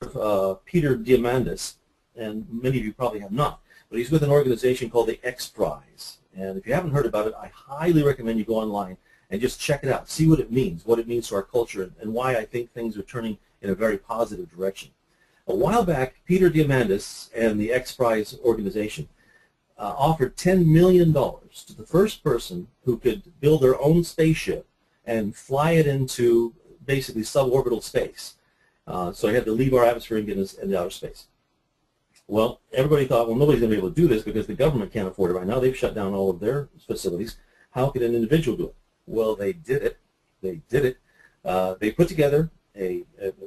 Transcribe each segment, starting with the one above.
Peter Diamandis, and many of you probably have not, but he's with an organization called the X Prize. And if you haven't heard about it, I highly recommend you go online and just check it out, see what it means to our culture, and why I think things are turning in a very positive direction. A while back, Peter Diamandis and the X Prize organization offered $10 million to the first person who could build their own spaceship and fly it into basically suborbital space. So you had to leave our atmosphere and get into outer space. Well, everybody thought, well, nobody's going to be able to do this because the government can't afford it right now. They've shut down all of their facilities. How could an individual do it? Well, they did it. They did it. They put together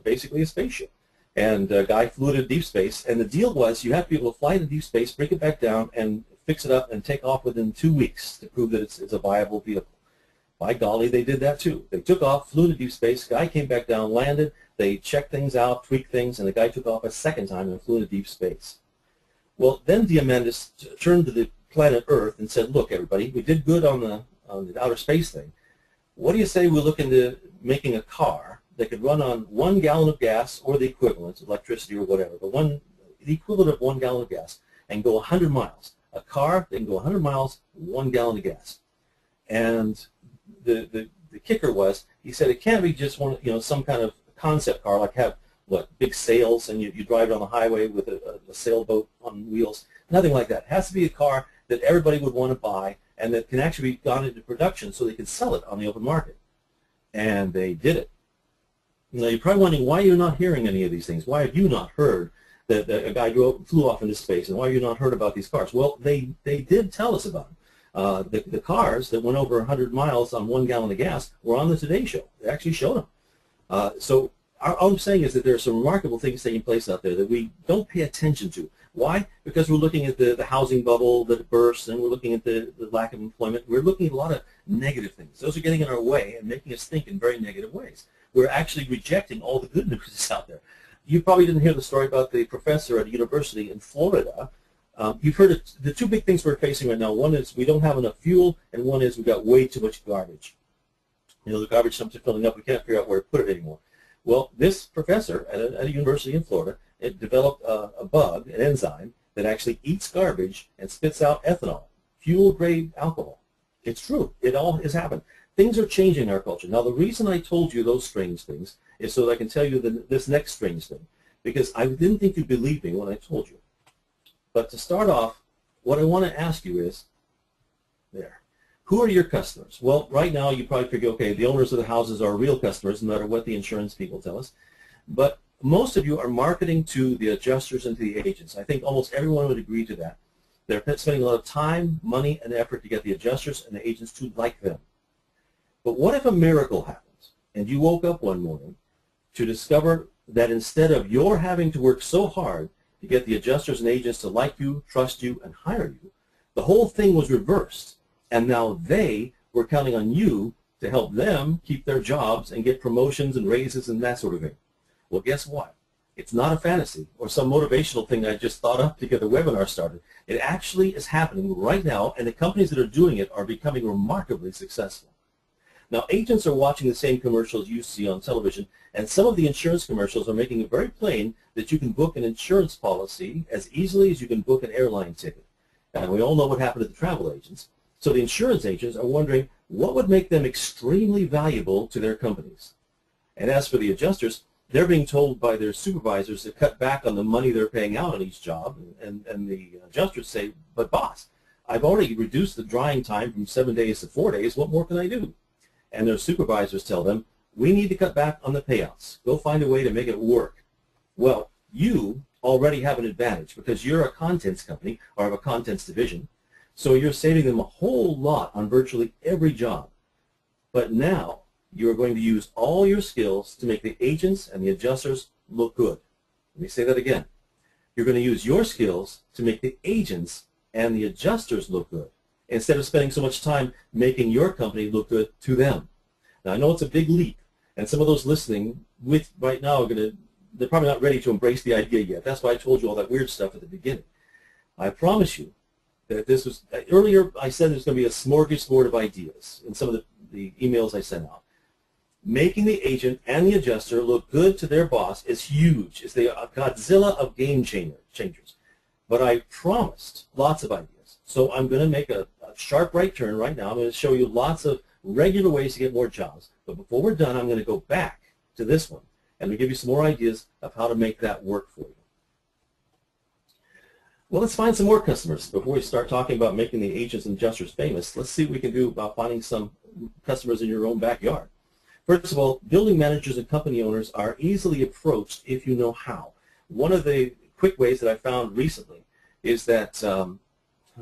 basically a spaceship. And a guy flew it in deep space. And the deal was you have to be able to fly to deep space, bring it back down, and fix it up and take off within 2 weeks to prove that it's a viable vehicle. By golly, they did that too. They took off, flew to deep space, guy came back down, landed, they checked things out, tweaked things, and the guy took off a second time and flew into deep space. Well, then Diamandis turned to the planet Earth and said, look, everybody, we did good on the outer space thing. What do you say we look into making a car that could run on 1 gallon of gas or the equivalent, electricity or whatever, but the equivalent of 1 gallon of gas, and go 100 miles. A car that can go 100 miles, 1 gallon of gas. And the kicker was, he said it can't be just some kind of concept car, like have big sails and you drive it on the highway with a sailboat on wheels. Nothing like that. It has to be a car that everybody would want to buy and that can actually be gone into production so they can sell it on the open market. And they did it. Now you're probably wondering why you're not hearing any of these things. Why have you not heard that a guy flew off into space, and why have you not heard about these cars? Well, they did tell us about them. The cars that went over 100 miles on 1 gallon of gas were on the Today Show. They actually showed them. So all I'm saying is that there are some remarkable things taking place out there that we don't pay attention to. Why? Because we're looking at the housing bubble that burst, and we're looking at the lack of employment. We're looking at a lot of negative things. Those are getting in our way and making us think in very negative ways. We're actually rejecting all the good news that's out there. You probably didn't hear the story about the professor at a university in Florida. You've heard of the two big things we're facing right now. One is we don't have enough fuel, and one is we've got way too much garbage. The garbage dumps are filling up. We can't figure out where to put it anymore. Well, this professor at a university in Florida developed a bug, an enzyme, that actually eats garbage and spits out ethanol, fuel-grade alcohol. It's true. It all has happened. Things are changing in our culture. Now, the reason I told you those strange things is so that I can tell you this next strange thing, because I didn't think you'd believe me when I told you. But to start off, what I want to ask you is, who are your customers? Well, right now you probably figure, okay, the owners of the houses are real customers, no matter what the insurance people tell us. But most of you are marketing to the adjusters and to the agents. I think almost everyone would agree to that. They're spending a lot of time, money, and effort to get the adjusters and the agents to like them. But what if a miracle happens and you woke up one morning to discover that instead of your having to work so hard to get the adjusters and agents to like you, trust you, and hire you, the whole thing was reversed, and now they were counting on you to help them keep their jobs and get promotions and raises and that sort of thing? Well, guess what? It's not a fantasy or some motivational thing I just thought up to get the webinar started. It actually is happening right now, and the companies that are doing it are becoming remarkably successful. Now, agents are watching the same commercials you see on television, and some of the insurance commercials are making it very plain that you can book an insurance policy as easily as you can book an airline ticket. And we all know what happened to the travel agents. So the insurance agents are wondering what would make them extremely valuable to their companies. And as for the adjusters, they're being told by their supervisors to cut back on the money they're paying out on each job, and the adjusters say, but boss, I've already reduced the drying time from 7 days to 4 days. What more can I do? And their supervisors tell them, we need to cut back on the payouts. Go find a way to make it work. Well, you already have an advantage because you're a contents company or have a contents division, so you're saving them a whole lot on virtually every job. But now you're going to use all your skills to make the agents and the adjusters look good. Let me say that again. You're going to use your skills to make the agents and the adjusters look good, instead of spending so much time making your company look good to them. Now, I know it's a big leap, and some of those listening right now they're probably not ready to embrace the idea yet. That's why I told you all that weird stuff at the beginning. I promise you that this was, earlier I said there's going to be a smorgasbord of ideas in some of the emails I sent out. making the agent and the adjuster look good to their boss is huge. It's the Godzilla of game changers. But I promised lots of ideas. So I'm going to make a sharp right turn right now. I'm going to show you lots of regular ways to get more jobs. But before we're done, I'm going to go back to this one and we'll give you some more ideas of how to make that work for you. Well, let's find some more customers. Before we start talking about making the agents and adjusters famous, let's see what we can do about finding some customers in your own backyard. First of all, building managers and company owners are easily approached if you know how. One of the quick ways that I found recently is that, how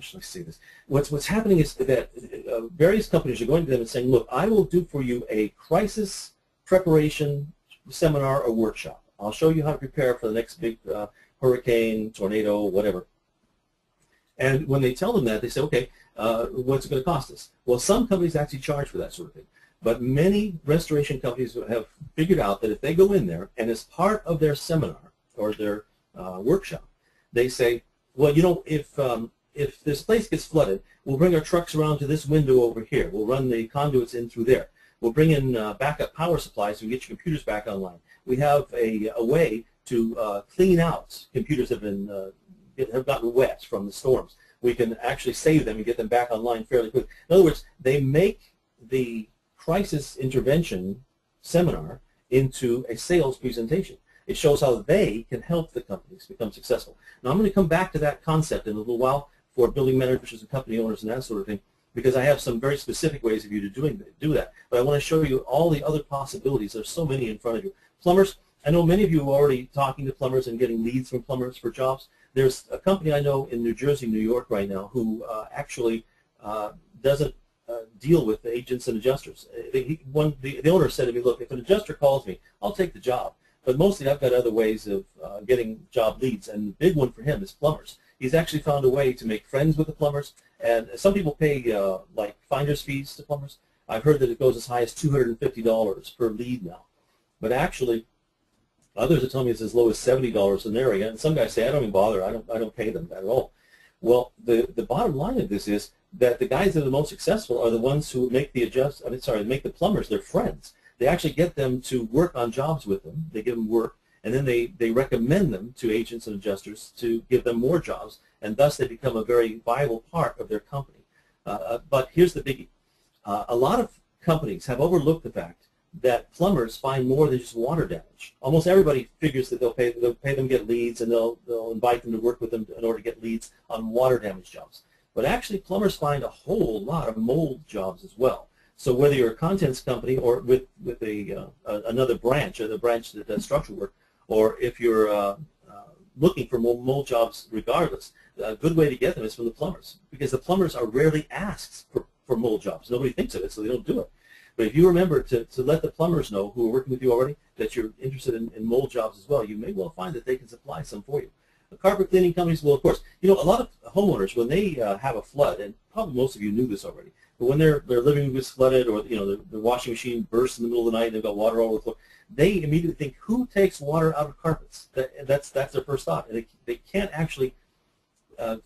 should I say this? What's happening is that various companies are going to them and saying, look, I will do for you a crisis preparation seminar or workshop. I'll show you how to prepare for the next big hurricane, tornado, whatever. And when they tell them that, they say, okay, what's it going to cost us? Well, some companies actually charge for that sort of thing. But many restoration companies have figured out that if they go in there and as part of their seminar or their workshop, they say, well, you know, if this place gets flooded, we'll bring our trucks around to this window over here. We'll run the conduits in through there. We'll bring in backup power supplies so we get your computers back online. We have a way to clean out computers that have gotten wet from the storms. We can actually save them and get them back online fairly quick. In other words, they make the crisis intervention seminar into a sales presentation. It shows how they can help the companies become successful. Now I'm going to come back to that concept in a little while for building managers and company owners and that sort of thing, because I have some very specific ways of you to do that. But I want to show you all the other possibilities. There's so many in front of you. Plumbers, I know many of you are already talking to plumbers and getting leads from plumbers for jobs. There's a company I know in New Jersey, New York right now who actually doesn't deal with agents and adjusters. The owner said to me, look, if an adjuster calls me, I'll take the job. But mostly I've got other ways of getting job leads, and the big one for him is plumbers. He's actually found a way to make friends with the plumbers, and some people pay like finder's fees to plumbers. I've heard that it goes as high as $250 per lead now. But actually, others are telling me it's as low as $70 an area, and some guys say, I don't even bother, I don't pay them at all. Well, the bottom line of this is that the guys that are the most successful are the ones who make make the plumbers their friends. They actually get them to work on jobs with them. They give them work, and then they recommend them to agents and adjusters to give them more jobs, and thus they become a very viable part of their company. But here's the biggie. A lot of companies have overlooked the fact that plumbers find more than just water damage. Almost everybody figures that they'll pay them to get leads, and they'll invite them to work with them in order to get leads on water damage jobs. But actually, plumbers find a whole lot of mold jobs as well. So whether you're a contents company or with another branch, or the branch that does structural work, or if you're looking for mold jobs regardless, a good way to get them is from the plumbers, because the plumbers are rarely asked for mold jobs. Nobody thinks of it, so they don't do it. But if you remember to let the plumbers know who are working with you already that you're interested in mold jobs as well, you may well find that they can supply some for you. The carpet cleaning companies, well, of course, you know, a lot of homeowners, when they have a flood, and probably most of you knew this already, but when their living room gets flooded, or you know, their washing machine bursts in the middle of the night and they've got water all over the floor, they immediately think, who takes water out of carpets? That's their first thought. And they can't actually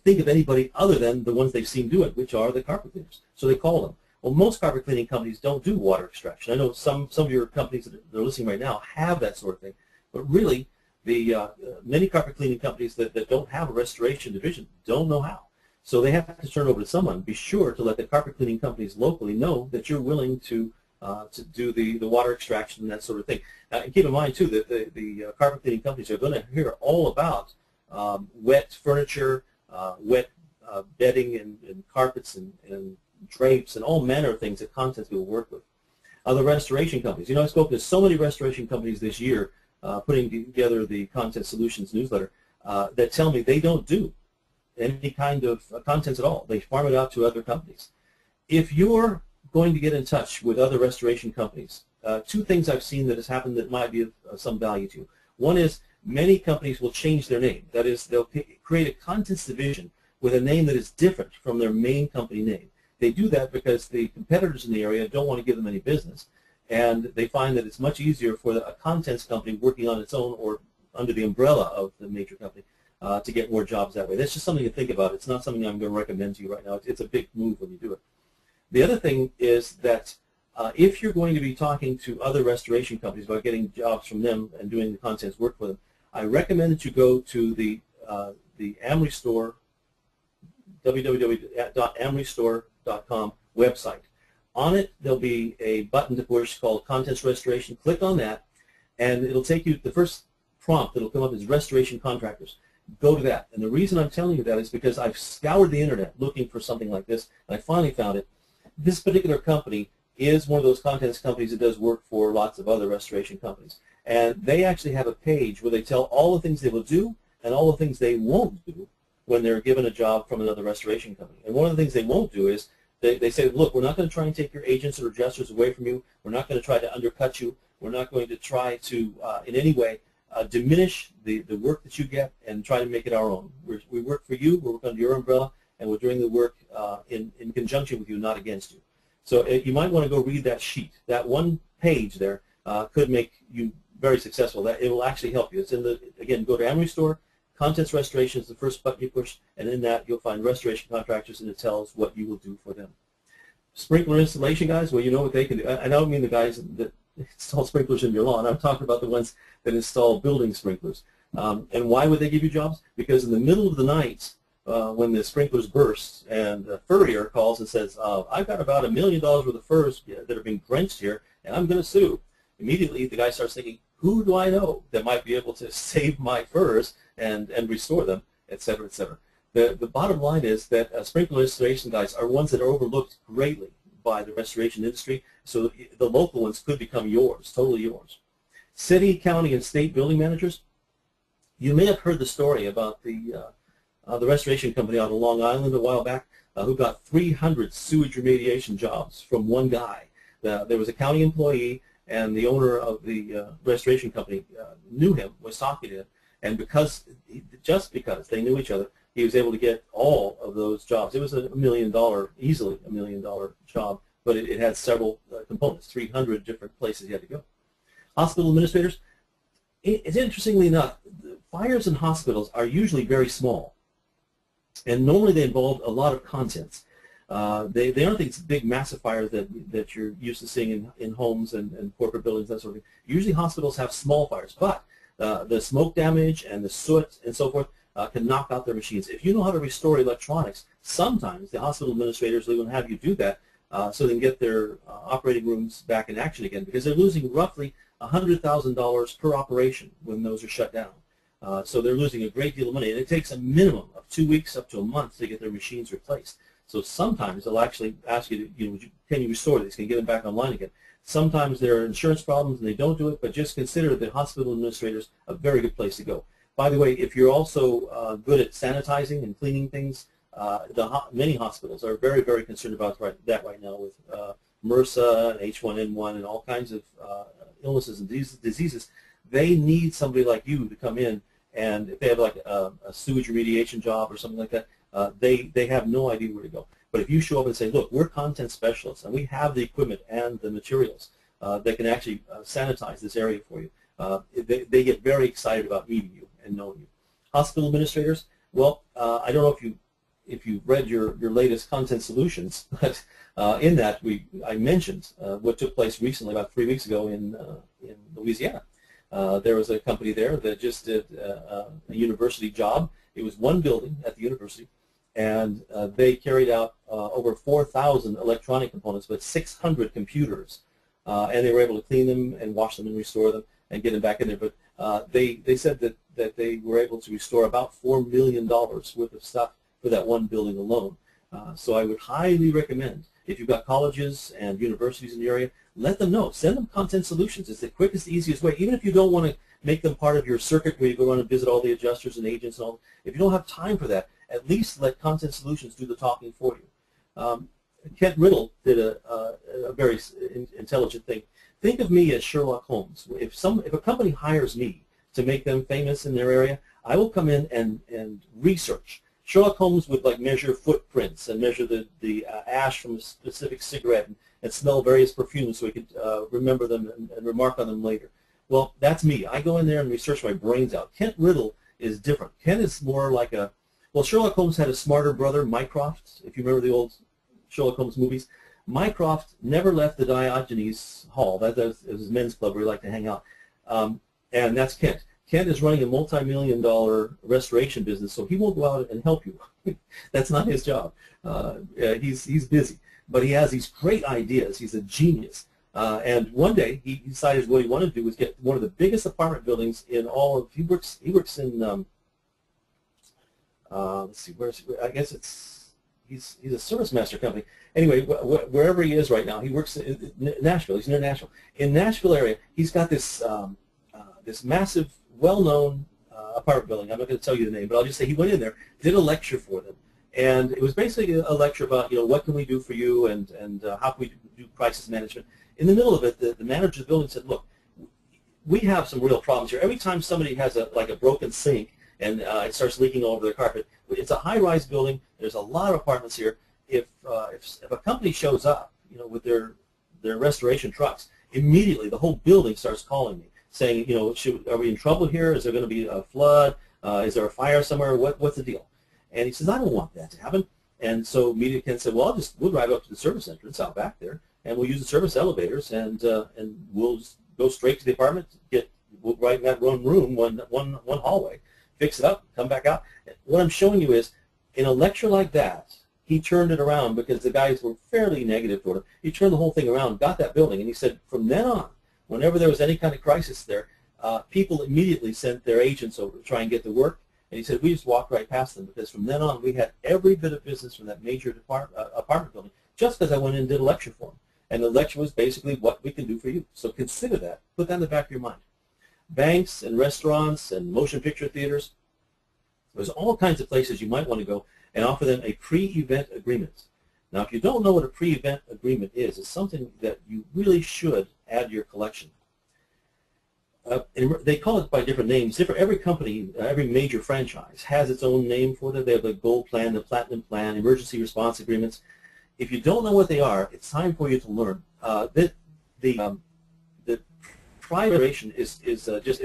think of anybody other than the ones they've seen do it, which are the carpet cleaners. So they call them. Well, most carpet cleaning companies don't do water extraction. I know some of your companies that are listening right now have that sort of thing, but really, the many carpet cleaning companies that don't have a restoration division don't know how. So they have to turn over to someone. Be sure to let the carpet cleaning companies locally know that you're willing to do the water extraction and that sort of thing. And keep in mind, too, that the carpet cleaning companies are going to hear all about wet furniture, wet bedding and carpets and drapes and all manner of things that contents people work with. The restoration companies. You know, I've spoken to so many restoration companies this year putting together the Content Solutions newsletter that tell me they don't do any kind of contents at all. They farm it out to other companies. If you're going to get in touch with other restoration companies, two things I've seen that has happened that might be of some value to you. One is many companies will change their name. That is, they'll create a contents division with a name that is different from their main company name. They do that because the competitors in the area don't want to give them any business, and they find that it's much easier for a contents company working on its own or under the umbrella of the major company to get more jobs that way. That's just something to think about. It's not something I'm going to recommend to you right now. It's a big move when you do it. The other thing is that If you're going to be talking to other restoration companies about getting jobs from them and doing the contents work for them, I recommend that you go to the Amory Store, www.amorystore.com website. On it, there'll be a button to push called Contents Restoration. Click on that, and it'll take you, the first prompt that'll come up is Restoration Contractors. Go to that. And the reason I'm telling you that is because I've scoured the internet looking for something like this, and I finally found it. This particular company is one of those contents companies that does work for lots of other restoration companies. And they actually have a page where they tell all the things they will do and all the things they won't do when they're given a job from another restoration company. And one of the things they won't do is they say, look, we're not going to try and take your agents or adjusters away from you. We're not going to try to undercut you. We're not going to try to, in any way, diminish the work that you get and try to make it our own. We work for you, we work under your umbrella, and we're doing the work in conjunction with you, not against you. So you might want to go read that sheet. That one page there could make you very successful. It will actually help you. It's in the, again, go to Amory Store. Contents Restoration is the first button you push, and in that you'll find restoration contractors, and it tells what you will do for them. Sprinkler installation guys, well, you know what they can do. I don't mean the guys that install sprinklers in your lawn. I'm talking about the ones that install building sprinklers. And why would they give you jobs? Because in the middle of the night, when the sprinklers burst and the furrier calls and says, I've got about $1 million worth of furs that are being drenched here, and I'm going to sue. Immediately, the guy starts thinking, who do I know that might be able to save my furs and restore them, et cetera, et cetera. The bottom line is that sprinkler installation guys are ones that are overlooked greatly by the restoration industry, so the local ones could become yours, totally yours. City, county, and state building managers, you may have heard the story about the restoration company out of Long Island a while back who got 300 sewage remediation jobs from one guy. There was a county employee, and the owner of the restoration company knew him, was talking to him, and just because they knew each other, he was able to get all of those jobs. It was $1 million, easily $1 million job, but it had several components, 300 different places you had to go. Hospital administrators, it's interestingly enough, fires in hospitals are usually very small, and normally they involve a lot of contents. They aren't these big massive fires that you're used to seeing in homes and corporate buildings, that sort of thing. Usually hospitals have small fires, but the smoke damage and the soot and so forth can knock out their machines. If you know how to restore electronics, sometimes the hospital administrators will even have you do that so they can get their operating rooms back in action again, because they're losing roughly $100,000 per operation when those are shut down. So they're losing a great deal of money, and it takes a minimum of 2 weeks up to a month to get their machines replaced. So sometimes they'll actually ask you to, can you restore these? Can you get them back online again? Sometimes there are insurance problems and they don't do it, but just consider the hospital administrators a very good place to go. By the way, if you're also good at sanitizing and cleaning things, many hospitals are very, very concerned about that right now with MRSA and H1N1 and all kinds of illnesses and diseases. They need somebody like you to come in, and if they have like a sewage remediation job or something like that, they have no idea where to go. But if you show up and say, look, we're content specialists, and we have the equipment and the materials that can actually sanitize this area for you, they get very excited about meeting you and knowing you. Hospital administrators, well, I don't know if you've read your latest content solutions, but in that I mentioned what took place recently, about 3 weeks ago in Louisiana. There was a company there that just did a university job. It was one building at the university, and they carried out over 4,000 electronic components, but 600 computers, and they were able to clean them and wash them and restore them and get them back in there. But they said that they were able to restore about $4 million worth of stuff for that one building alone. So I would highly recommend, if you've got colleges and universities in the area, let them know. Send them content solutions. It's the quickest, easiest way. Even if you don't want to make them part of your circuit where you go around and visit all the adjusters and agents and all, if you don't have time for that, at least let content solutions do the talking for you. Kent Riddle did a very intelligent thing. Think of me as Sherlock Holmes. If a company hires me to make them famous in their area, I will come in and research. Sherlock Holmes would measure footprints and measure the ash from a specific cigarette and smell various perfumes so he could remember them and remark on them later. Well, that's me. I go in there and research my brains out. Kent Riddle is different. Kent is more like well, Sherlock Holmes had a smarter brother, Mycroft, if you remember the old Sherlock Holmes movies. Mycroft never left the Diogenes Hall. That was his men's club where he liked to hang out. And that's Kent. Kent is running a multi-million-dollar restoration business, so he won't go out and help you. That's not his job. He's busy. But he has these great ideas. He's a genius. And one day he decided what he wanted to do was get one of the biggest apartment buildings in all of. He works in. Let's see, I guess he's a service master company. Anyway, wherever he is right now, he works in Nashville. He's near Nashville. In Nashville area, he's got this this massive, well-known apartment building. I'm not going to tell you the name, but I'll just say he went in there, did a lecture for them, and it was basically a lecture about what can we do for you and how can we do crisis management. In the middle of it, the manager of the building said, "Look, we have some real problems here. Every time somebody has a broken sink and it starts leaking all over their carpet, it's a high-rise building. There's a lot of apartments here. If a company shows up, with their restoration trucks, immediately the whole building starts calling me, saying, are we in trouble here? Is there going to be a flood? Is there a fire somewhere? What's the deal?" And he says, "I don't want that to happen." And so immediately Ken said, "Well, we'll drive up to the service entrance out back there, and we'll use the service elevators, and we'll just go straight to the apartment, we'll right in that one room, one hallway, fix it up, come back out." What I'm showing you is, in a lecture like that, he turned it around because the guys were fairly negative toward him. He turned the whole thing around, got that building, and he said from then on, whenever there was any kind of crisis there, people immediately sent their agents over to try and get the work. And he said we just walked right past them because from then on we had every bit of business from that major apartment building just because I went in and did a lecture for him. And the lecture was basically what we can do for you. So consider that. Put that in the back of your mind. Banks and restaurants and motion picture theaters, there's all kinds of places you might want to go and offer them a pre-event agreement. Now, if you don't know what a pre-event agreement is, it's something that you really should add to your collection. And they call it by different names. Every company, every major franchise has its own name for them. They have the gold plan, the platinum plan, emergency response agreements. If you don't know what they are, it's time for you to learn. The prioration is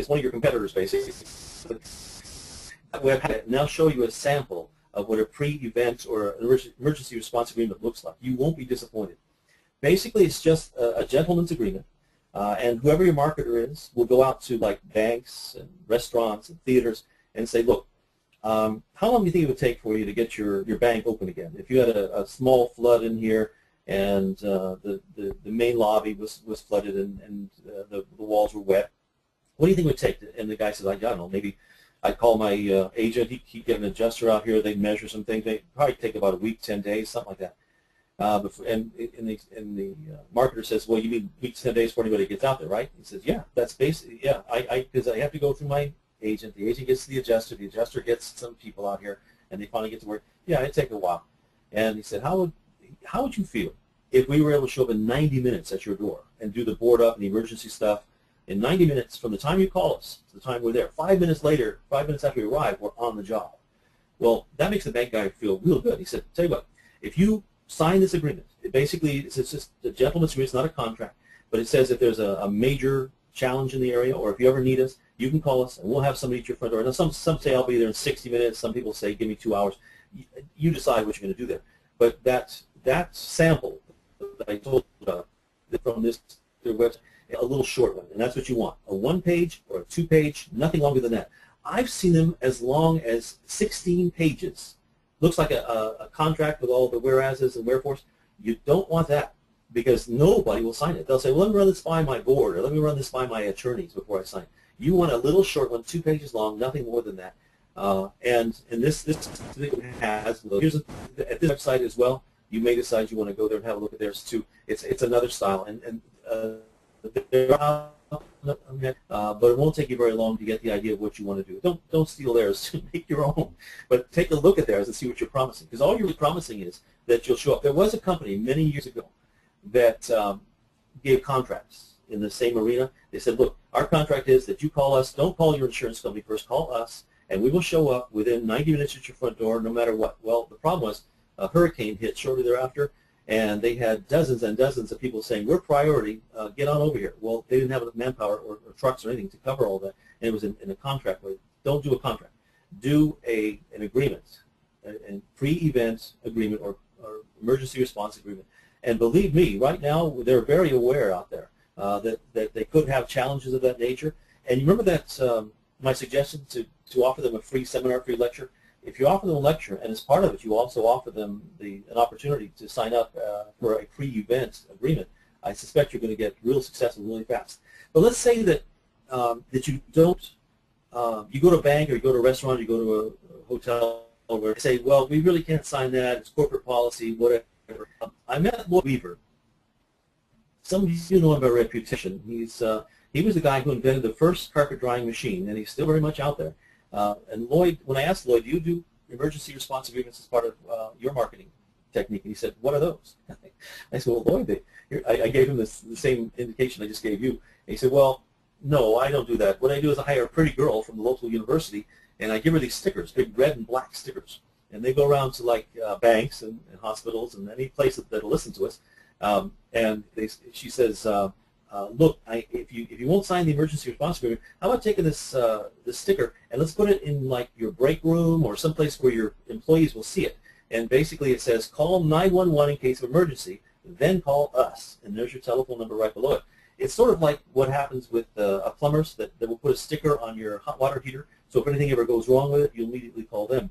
one of your competitors, basically. I've had it now show you a sample of what a pre-event or an emergency response agreement looks like. You won't be disappointed. Basically, it's just a gentleman's agreement, and whoever your marketer is will go out to like banks and restaurants and theaters and say, "Look, how long do you think it would take for you to get your bank open again? If you had a small flood in here and the main lobby was flooded and the walls were wet, what do you think it would take?" And the guy says, "I don't know, maybe I'd call my agent, he'd get an adjuster out here, they'd measure some things, they'd probably take about a week, 10 days, something like that." And the marketer says, "Well, you mean week to 10 days before anybody gets out there, right?" He says, "Yeah, that's basically, yeah, because I have to go through my agent, the agent gets the adjuster gets some people out here, and they finally get to work. Yeah, it'd take a while." And he said, how would you feel if we were able to show up in 90 minutes at your door and do the board up and the emergency stuff? In 90 minutes, from the time you call us to the time we're there, 5 minutes later, 5 minutes after we arrive, we're on the job. Well, that makes the bank guy feel real good. He said, "Tell you what, if you sign this agreement, it's just a gentleman's agreement, it's not a contract, but it says if there's a major challenge in the area or if you ever need us, you can call us and we'll have somebody at your front door." Now, some say I'll be there in 60 minutes. Some people say give me 2 hours. You decide what you're going to do there. But that sample that I told you about from this website, a little short one, and that's what you want. A 1-page or a 2-page, nothing longer than that. I've seen them as long as 16 pages. Looks like a contract with all the whereases and wherefores. You don't want that because nobody will sign it. They'll say, "Well, let me run this by my board, or let me run this by my attorneys before I sign it." You want a little short one, 2 pages long, nothing more than that. And this thing has, here's at this website as well, you may decide you want to go there and have a look at theirs too. It's another style, but it won't take you very long to get the idea of what you want to do. Don't steal theirs. Make your own. But take a look at theirs and see what you're promising. Because all you're really promising is that you'll show up. There was a company many years ago that gave contracts in the same arena. They said, "Look, our contract is that you call us. Don't call your insurance company first. Call us, and we will show up within 90 minutes at your front door no matter what." Well, the problem was a hurricane hit shortly thereafter, and they had dozens and dozens of people saying, "We're priority, get on over here." Well, they didn't have enough manpower or trucks or anything to cover all that, and it was in a contract way. Don't do a contract. Do an agreement, a pre-event agreement or emergency response agreement. And believe me, right now they're very aware out there that they could have challenges of that nature. And you remember that my suggestion to offer them a free seminar, free lecture? If you offer them a lecture, and as part of it you also offer them an opportunity to sign up for a PreEvent agreement, I suspect you're going to get real successful really fast. But let's say that that you don't, you go to a bank or you go to a restaurant, or you go to a hotel where they say, well, we really can't sign that, it's corporate policy, whatever. I met Lloyd Weaver. Some of you know him by reputation. He was the guy who invented the first carpet drying machine, and he's still very much out there. And Lloyd, when I asked Lloyd, do you do emergency response agreements as part of your marketing technique? And he said, what are those? I said, well, Lloyd, I gave him the same indication I just gave you. And he said, well, no, I don't do that. What I do is I hire a pretty girl from the local university, and I give her these stickers, big red and black stickers. And they go around to like banks and hospitals and any place that'll listen to us. And she says, look, if you won't sign the emergency response agreement, how about taking this sticker and let's put it in like your break room or someplace where your employees will see it. And basically it says, call 911 in case of emergency, then call us. And there's your telephone number right below it. It's sort of like what happens with plumbers that will put a sticker on your hot water heater. So if anything ever goes wrong with it, you immediately call them.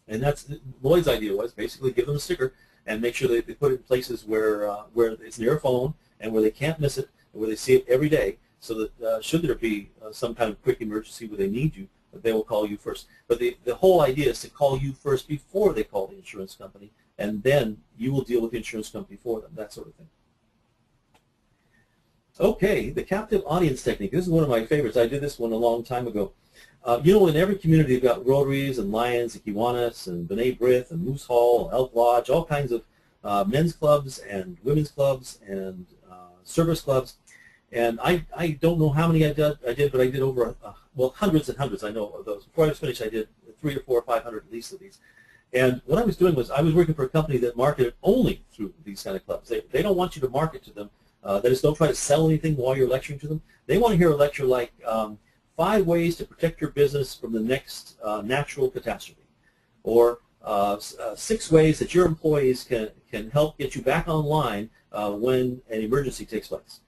And that's Lloyd's idea, was basically give them a sticker and make sure they put it in places where it's near a phone and where they can't miss it, and where they see it every day, so that should there be some kind of quick emergency where they need you, they will call you first. But the whole idea is to call you first before they call the insurance company, and then you will deal with the insurance company for them, that sort of thing. Okay, the captive audience technique. This is one of my favorites. I did this one a long time ago. You know, in every community you've got Rotaries and Lions and Kiwanis and B'nai B'rith and Moose Hall, Elk Lodge, all kinds of men's clubs and women's clubs and service clubs. And I don't know how many I did, but I did over, well, hundreds and hundreds, I know of those. Before I was finished, I did 300 or 400 or 500 at least of these. And what I was doing was I was working for a company that marketed only through these kind of clubs. They don't want you to market to them. That is, don't try to sell anything while you're lecturing to them. They want to hear a lecture like 5 ways to protect your business from the next natural catastrophe, or 6 ways that your employees can help get you back online when an emergency takes place.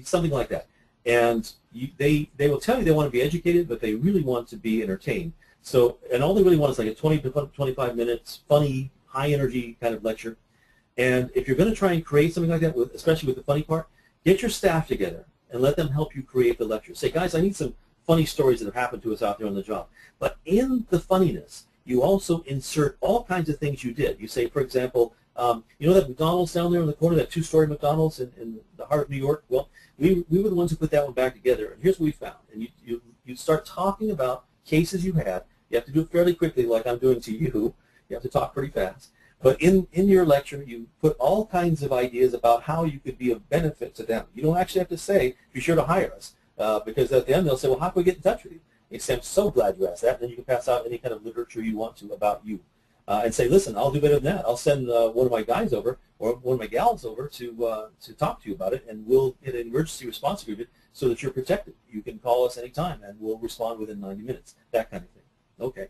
Something like that. And they will tell you they want to be educated, but they really want to be entertained. So, and all they really want is like a 20 to 25 minutes, funny, high-energy kind of lecture. And if you're going to try and create something like that, especially with the funny part, get your staff together and let them help you create the lecture. Say, guys, I need some funny stories that have happened to us out there on the job. But in the funniness, you also insert all kinds of things you did. You say, for example, you know that McDonald's down there in the corner, that 2-story McDonald's in the heart of New York? Well, we were the ones who put that one back together, and here's what we found. And you start talking about cases you had. You have to do it fairly quickly, like I'm doing to you. You have to talk pretty fast. But in your lecture, you put all kinds of ideas about how you could be of benefit to them. You don't actually have to say, be sure to hire us, because at the end they'll say, well, how can we get in touch with you? You say, I'm so glad you asked that, and then you can pass out any kind of literature you want to about you. And say, listen, I'll do better than that. I'll send one of my guys over or one of my gals over to talk to you about it, and we'll get an emergency response agreement so that you're protected. You can call us anytime, and we'll respond within 90 minutes, that kind of thing. Okay.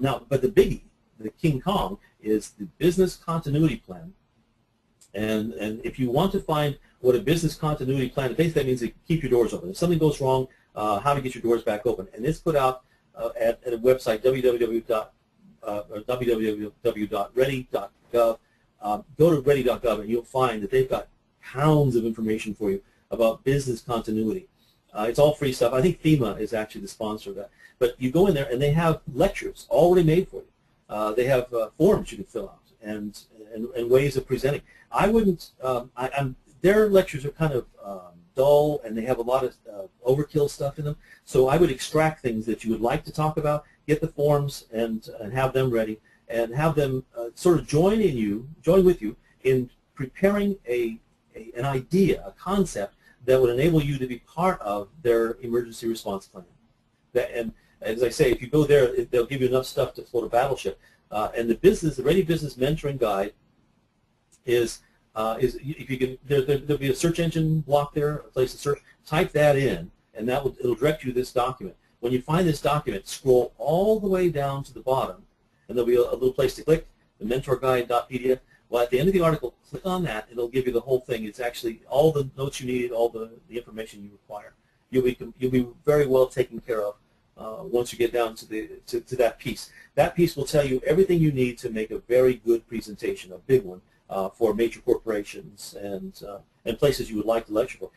Now, but the biggie, the King Kong, is the business continuity plan. And if you want to find what a business continuity plan is, basically that means to keep your doors open. If something goes wrong, how to get your doors back open. And it's put out at a website, www.ready.gov. Go to ready.gov and you'll find that they've got pounds of information for you about business continuity. It's all free stuff. I think FEMA is actually the sponsor of that. But you go in there and they have lectures already made for you. They have forms you can fill out and ways of presenting. I wouldn't, their lectures are kind of dull and they have a lot of overkill stuff in them. So I would extract things that you would like to talk about, get the forms and have them ready, and have them sort of join with you in preparing an idea, a concept that would enable you to be part of their emergency response plan. And as I say, if you go there, they'll give you enough stuff to float a battleship. And the Ready Business Mentoring Guide is if you can, there'll be a search engine block there, a place to search. Type that in, and it'll direct you to this document. When you find this document, scroll all the way down to the bottom, and there'll be a little place to click, the mentorguide.pdf. Well, at the end of the article, click on that, it'll give you the whole thing. It's actually all the notes you need, all the information you require. You'll be very well taken care of once you get down to that piece. That piece will tell you everything you need to make a very good presentation, a big one, for major corporations and places you would like to lecture for.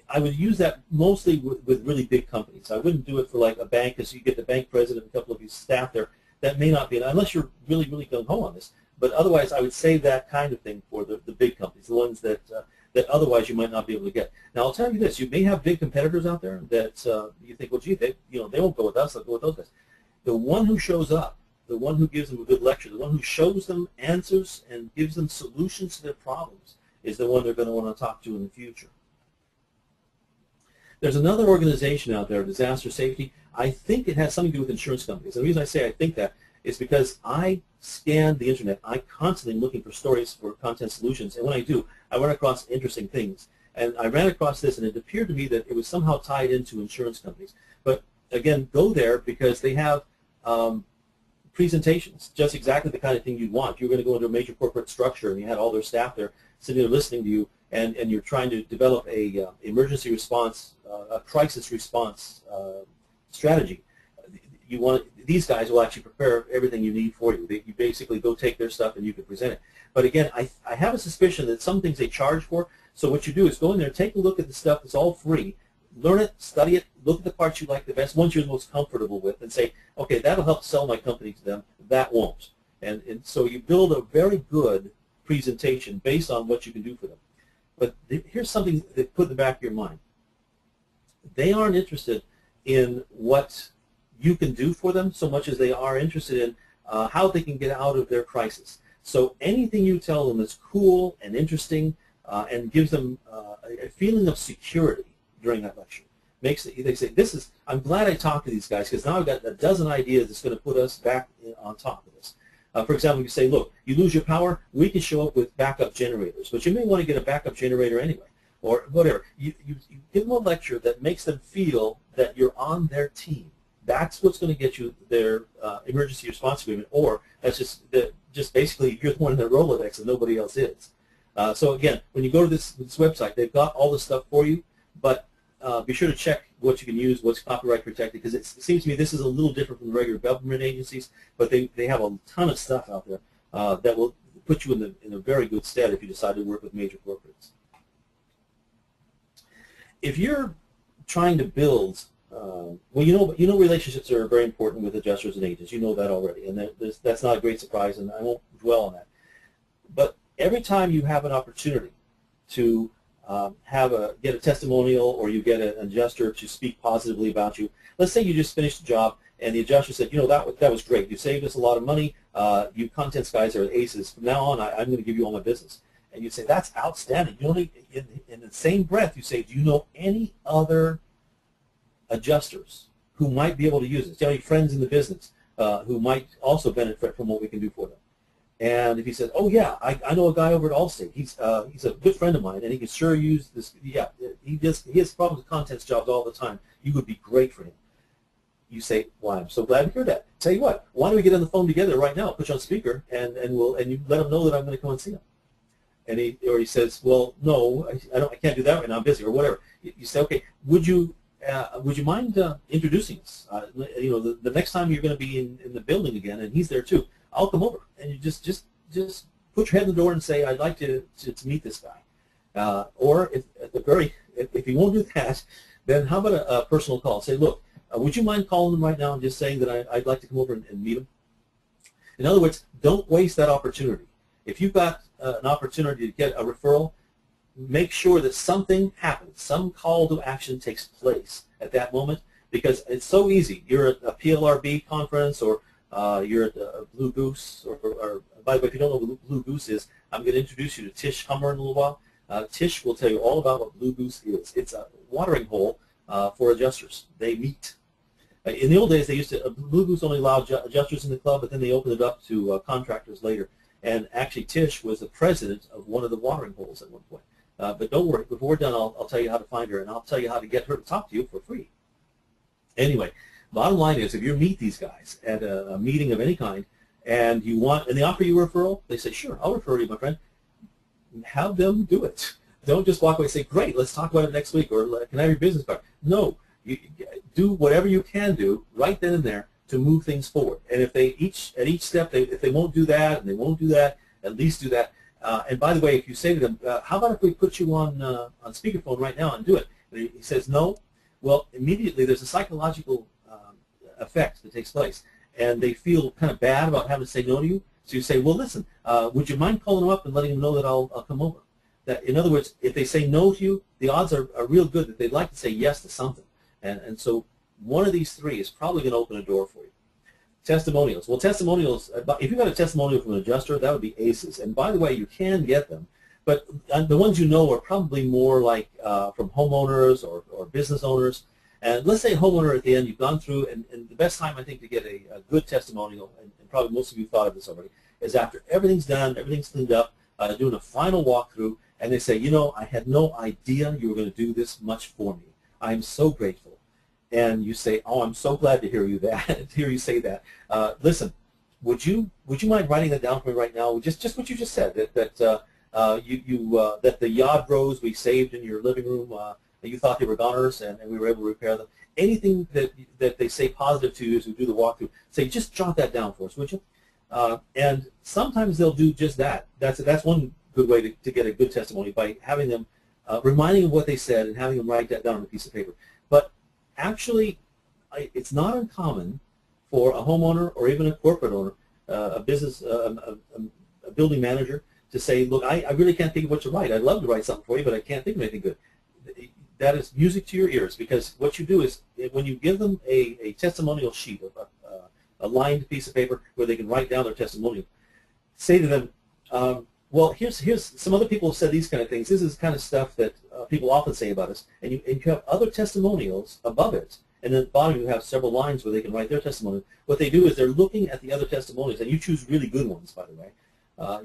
I would use that mostly with really big companies. I wouldn't do it for like a bank, because you get the bank president and a couple of his staff there. That may not be, unless you're really, really gung-ho on this. But otherwise, I would save that kind of thing for the big companies, the ones that otherwise you might not be able to get. Now, I'll tell you this: you may have big competitors out there that you think, well, gee, they won't go with us; they'll go with those guys. The one who shows up, the one who gives them a good lecture, the one who shows them answers and gives them solutions to their problems, is the one they're going to want to talk to in the future. There's another organization out there, Disaster Safety. I think it has something to do with insurance companies. And the reason I say I think that is because I scan the internet. I constantly am looking for stories for content solutions, and when I do, I run across interesting things. And I ran across this, and it appeared to me that it was somehow tied into insurance companies. But again, go there because they have presentations, just exactly the kind of thing you'd want. If you're going to go into a major corporate structure and you had all their staff there sitting there listening to you, and you're trying to develop a emergency response, a crisis response strategy. These guys will actually prepare everything you need for you. You basically go take their stuff and you can present it. But again, I have a suspicion that some things they charge for. So what you do is go in there, take a look at the stuff that's all free, learn it, study it, look at the parts you like the best, ones you're the most comfortable with, and say, okay, that'll help sell my company to them. That won't. And so you build a very good presentation based on what you can do for them. But here's something that put in the back of your mind. They aren't interested in what you can do for them so much as they are interested in how they can get out of their crisis. So anything you tell them that's cool and interesting and gives them a feeling of security during that lecture. They say, I'm glad I talked to these guys because now I've got a dozen ideas that's going to put us back on top of this. For example, you say, look, you lose your power, we can show up with backup generators, but you may want to get a backup generator anyway, or whatever. You give them a lecture that makes them feel that you're on their team. That's what's going to get you their emergency response agreement, or that's just basically you're the one in their Rolodex and nobody else is. So again, when you go to this website, they've got all the stuff for you, but be sure to check what you can use, what's copyright protected, because it seems to me this is a little different from the regular government agencies, but they have a ton of stuff out there that will put you in a very good stead if you decide to work with major corporates. If you're trying to build, well, you know relationships are very important with adjusters and agents. You know that already, and that's not a great surprise, and I won't dwell on that. But every time you have an opportunity to get a testimonial, or you get an adjuster to speak positively about you. Let's say you just finished a job and the adjuster said, that was great. You saved us a lot of money. You contents guys are aces. From now on, I'm going to give you all my business. And you say, that's outstanding. In the same breath, you say, do you know any other adjusters who might be able to use this? Do you have any friends in the business who might also benefit from what we can do for them? And if he says, oh yeah, I know a guy over at Allstate. He's a good friend of mine, and he can sure use this. Yeah, he has problems with contents jobs all the time. You would be great for him. You say, well, I'm so glad to hear that. Tell you what, why don't we get on the phone together right now? Put you on speaker, and you let him know that I'm going to come and see him. And he says, well, no, I can't do that right now. I'm busy, or whatever. You say, okay, would you mind introducing us? The next time you're going to be in the building again, and he's there too. I'll come over, and you just put your head in the door and say, I'd like to meet this guy. Or if you won't do that, then how about a personal call? Say, look, would you mind calling them right now and just saying that I'd like to come over and meet them? In other words, don't waste that opportunity. If you've got an opportunity to get a referral, make sure that something happens, some call to action takes place at that moment, because it's so easy. You're at a PLRB conference, or you're at Blue Goose, or by the way, if you don't know what Blue Goose is, I'm going to introduce you to Tish Hummer in a little while. Tish will tell you all about what Blue Goose is. It's a watering hole for adjusters. They meet. In the old days, Blue Goose only allowed adjusters in the club, but then they opened it up to contractors later. And actually, Tish was the president of one of the watering holes at one point. But don't worry, before we're done, I'll tell you how to find her, and I'll tell you how to get her to talk to you for free. Anyway, bottom line is, if you meet these guys at a meeting of any kind, and they offer you a referral, they say, sure, I'll refer you, my friend. have them do it. Don't just walk away and say, great, let's talk about it next week, or can I have your business card? No, you do whatever you can do right then and there to move things forward. And if they at each step, if they won't do that and they won't do that, at least do that. And by the way, if you say to them, how about if we put you on speakerphone right now and do it? And he says no. Well, immediately there's a psychological effect that takes place, and they feel kind of bad about having to say no to you. So you say, well, listen, would you mind calling them up and letting them know that I'll come over? That, in other words, if they say no to you, the odds are real good that they'd like to say yes to something. And so one of these three is probably going to open a door for you. Testimonials. Well, testimonials, if you got a testimonial from an adjuster, that would be aces. And by the way, you can get them. But the ones you know are probably more like from homeowners or business owners. And let's say a homeowner at the end, you've gone through, and the best time I think to get a good testimonial, and probably most of you thought of this already, is after everything's done, everything's cleaned up, doing a final walkthrough, and they say, you know, I had no idea you were going to do this much for me. I am so grateful. And you say, oh, I'm so glad to hear you say that. Listen, would you mind writing that down for me right now? Just what you just said, that the yard rows we saved in your living room, you thought they were goners, and we were able to repair them. Anything that they say positive to you as we do the walkthrough, say, just jot that down for us, would you? And sometimes they'll do just that. That's one good way to get a good testimony, by having them, reminding them of what they said and having them write that down on a piece of paper. But actually, it's not uncommon for a homeowner or even a corporate owner, a business, a building manager, to say, look, I really can't think of what to write. I'd love to write something for you, but I can't think of anything good. That is music to your ears, because what you do is, when you give them a testimonial sheet, of a lined piece of paper where they can write down their testimonial, say to them, well, here's some other people have said these kind of things. This is the kind of stuff that people often say about us. And you have other testimonials above it, and then at the bottom you have several lines where they can write their testimonial. What they do is they're looking at the other testimonials, and you choose really good ones, by the way.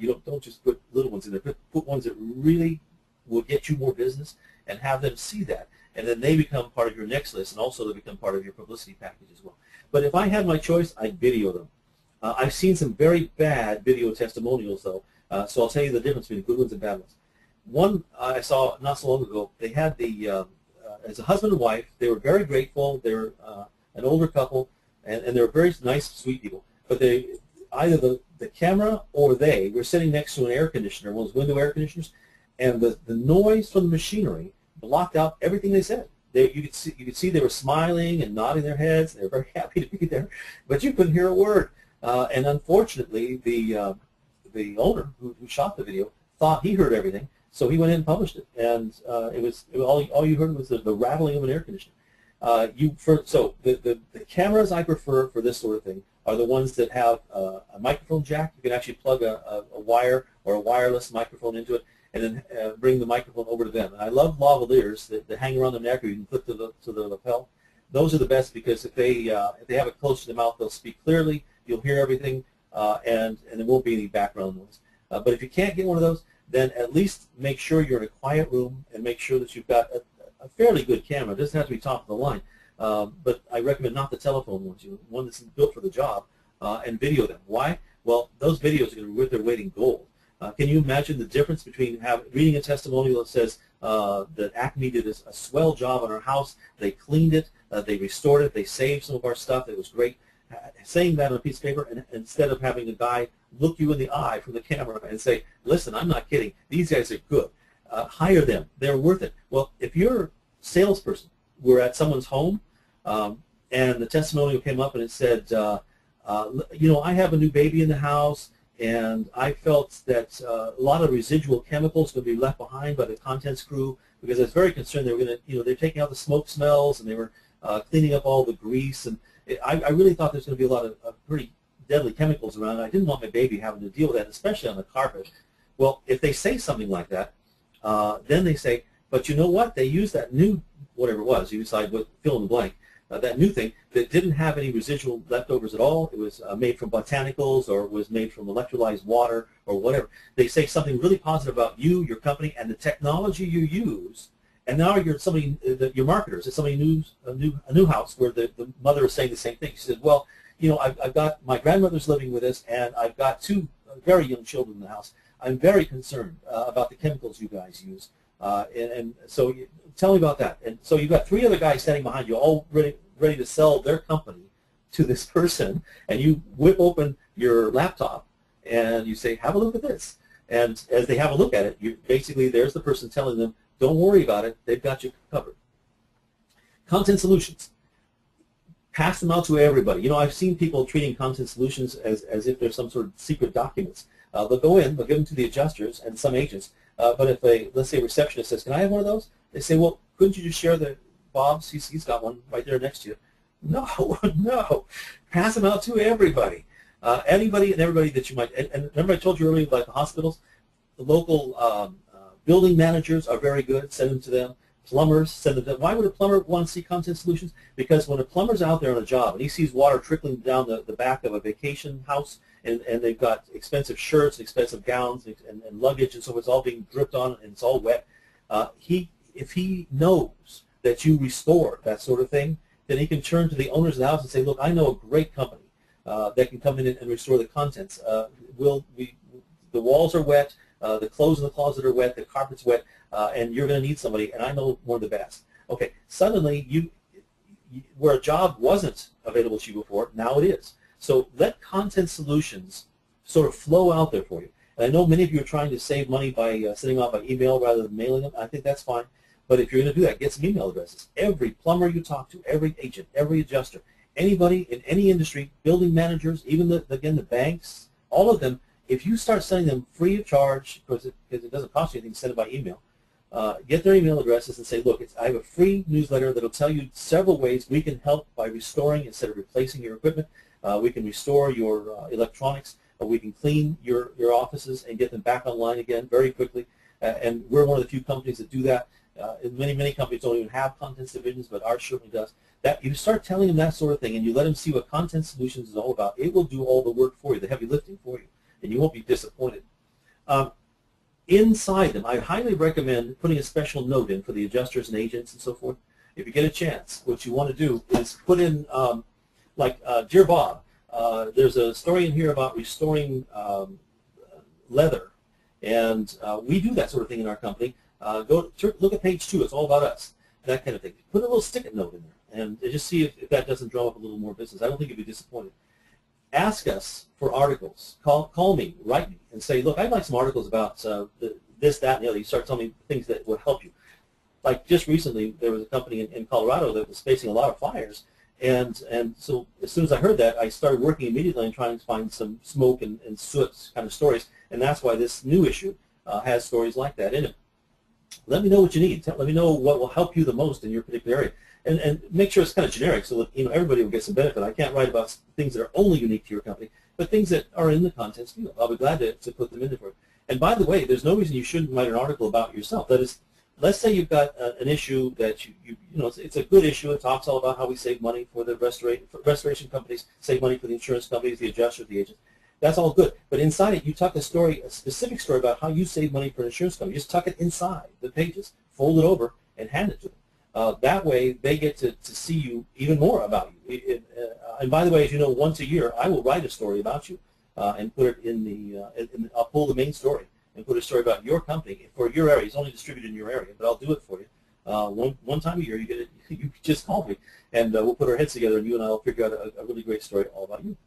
You don't just put little ones in there. Put ones that really will get you more business, and have them see that. And then they become part of your next list, and also they become part of your publicity package as well. But if I had my choice, I'd video them. I've seen some very bad video testimonials, though, so I'll tell you the difference between the good ones and bad ones. One I saw not so long ago, they had as a husband and wife, they were very grateful. They were an older couple, and they were very nice, sweet people. But either the camera or they were sitting next to an air conditioner, one of those window air conditioners, and the noise from the machinery blocked out everything they said. You could see they were smiling and nodding their heads. They were very happy to be there, but you couldn't hear a word. And unfortunately, the owner who shot the video thought he heard everything, so he went in and published it. And all you heard was the rattling of an air conditioner. So the cameras I prefer for this sort of thing are the ones that have a microphone jack. You can actually plug a wire or a wireless microphone into it, and then bring the microphone over to them. And I love lavaliers that hang around the neck, or you can clip to the lapel. Those are the best, because if they have it close to the mouth, they'll speak clearly. You'll hear everything, and there won't be any background noise. But if you can't get one of those, then at least make sure you're in a quiet room, and make sure that you've got a fairly good camera. It doesn't have to be top of the line, but I recommend not the telephone ones, one that's built for the job, and video them. Why? Well, those videos are going to be worth their weight in gold. Can you imagine the difference between reading a testimonial that says that Acme did a swell job on our house, they cleaned it, they restored it, they saved some of our stuff, it was great, saying that on a piece of paper, and instead of having a guy look you in the eye from the camera and say, listen, I'm not kidding, these guys are good, hire them, they're worth it. Well, if your salesperson were at someone's home, and the testimonial came up and it said, I have a new baby in the house, and I felt that a lot of residual chemicals would be left behind by the contents crew, because I was very concerned they were going to, they're taking out the smoke smells, and they were cleaning up all the grease, and I really thought there's going to be a lot of pretty deadly chemicals around. I didn't want my baby having to deal with that, especially on the carpet. Well, if they say something like that, then they say, but you know what? They use that new, whatever it was, you decide what, fill in the blank, that new thing that didn't have any residual leftovers at all. It was made from botanicals, or was made from electrolyzed water, or whatever. They say something really positive about you, your company, and the technology you use. And now you're somebody, your marketers, it's somebody new, a new house, where the mother is saying the same thing. She said, well, I've got my grandmother's living with us, and I've got two very young children in the house. I'm very concerned about the chemicals you guys use. And so tell me about that. And so you've got 3 other guys standing behind you, all ready to sell their company to this person, and you whip open your laptop and you say, have a look at this. And as they have a look at it, you basically, there's the person telling them, don't worry about it, they've got you covered. Content solutions. Pass them out to everybody. You know, I've seen people treating content solutions as if they're some sort of secret documents. They'll go in, they'll give them to the adjusters and some agents, but if let's say a receptionist says, can I have one of those? They say, well, couldn't you just share the Bob's? He's got one right there next to you. No, no. Pass them out to everybody. Anybody and everybody that you might, and remember I told you earlier about the hospitals? The local building managers are very good. Send them to them. Plumbers, send them to them. Why would a plumber want to see content solutions? Because when a plumber's out there on a job and he sees water trickling down the back of a vacation house, and they've got expensive shirts, expensive gowns, and luggage, and so it's all being dripped on and it's all wet, if he knows that you restore that sort of thing, then he can turn to the owners of the house and say, look, I know a great company that can come in and restore the contents. The walls are wet, the clothes in the closet are wet, the carpet's wet, and you're going to need somebody, and I know one of the best. Okay, suddenly where a job wasn't available to you before, now it is. So let content solutions sort of flow out there for you. And I know many of you are trying to save money by sending out by email rather than mailing them. I think that's fine. But if you're going to do that, get some email addresses. Every plumber you talk to, every agent, every adjuster, anybody in any industry, building managers, even again the banks, all of them, if you start sending them free of charge, because it doesn't cost you anything to send it by email, get their email addresses and say, look, I have a free newsletter that will tell you several ways we can help by restoring instead of replacing your equipment. We can restore your electronics. We can clean your offices and get them back online again very quickly. And we're one of the few companies that do that. Many companies don't even have contents divisions, but ours certainly does. That you start telling them that sort of thing, and you let them see what Content Solutions is all about. It will do all the work for you, the heavy lifting for you, and you won't be disappointed. Inside them, I highly recommend putting a special note in for the adjusters and agents and so forth. If you get a chance, what you want to do is put in, Dear Bob, there's a story in here about restoring leather, and we do that sort of thing in our company. Look at page 2. It's all about us, that kind of thing. Put a little stick-it note in there, and just see if that doesn't draw up a little more business. I don't think you'd be disappointed. Ask us for articles. Call me, write me, and say, look, I'd like some articles about this, that, and the other. You start telling me things that would help you. Like just recently, there was a company in Colorado that was facing a lot of fires, and so as soon as I heard that, I started working immediately on trying to find some smoke and soot kind of stories, and that's why this new issue has stories like that in it. Let me know what you need. Let me know what will help you the most in your particular area, and make sure it's kind of generic so that everybody will get some benefit. I can't write about things that are only unique to your company, but things that are in the contents field. I'll be glad to put them in there for you. And by the way, there's no reason you shouldn't write an article about yourself. That is, let's say you've got an issue that you know it's a good issue. It talks all about how we save money for the restoration companies, save money for the insurance companies, the adjusters, the agents. That's all good. But inside it, you tuck a specific story about how you save money for an insurance company. You just tuck it inside the pages, fold it over, and hand it to them. That way, they get to see you even more about you. And by the way, as you know, once a year, I will write a story about you and put it in I'll pull the main story and put a story about your company for your area. It's only distributed in your area, but I'll do it for you. One time a year, you get it. You just call me, and we'll put our heads together, and you and I will figure out a really great story all about you.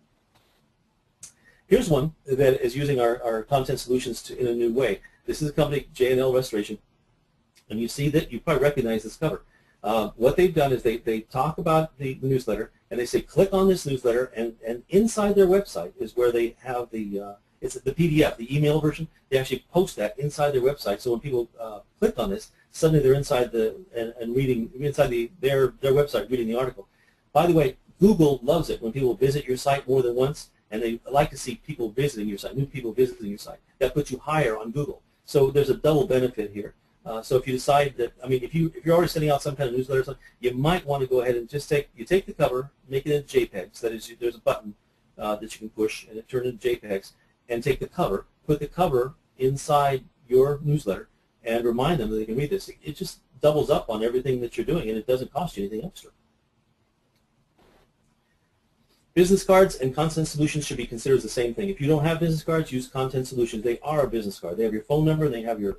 Here's one that is using our content solutions in a new way. This is a company, J&L Restoration, and you see that you probably recognize this cover. What they've done is they talk about the newsletter, and they say click on this newsletter, and inside their website is where they have it's the PDF, the email version. They actually post that inside their website, so when people click on this, suddenly they're inside reading inside their website, reading the article. By the way, Google loves it when people visit your site more than once, and they like to see people visiting your site, new people visiting your site. That puts you higher on Google. So there's a double benefit here. So if you decide that, if you're already sending out some kind of newsletter or something, you might want to go ahead and just take the cover, make it into JPEGs. That is, there's a button that you can push, and it turns into JPEGs. And take the cover, put the cover inside your newsletter, and remind them that they can read this. It just doubles up on everything that you're doing, and it doesn't cost you anything extra. Business cards and content solutions should be considered the same thing. If you don't have business cards, use content solutions. They are a business card. They have your phone number and they have your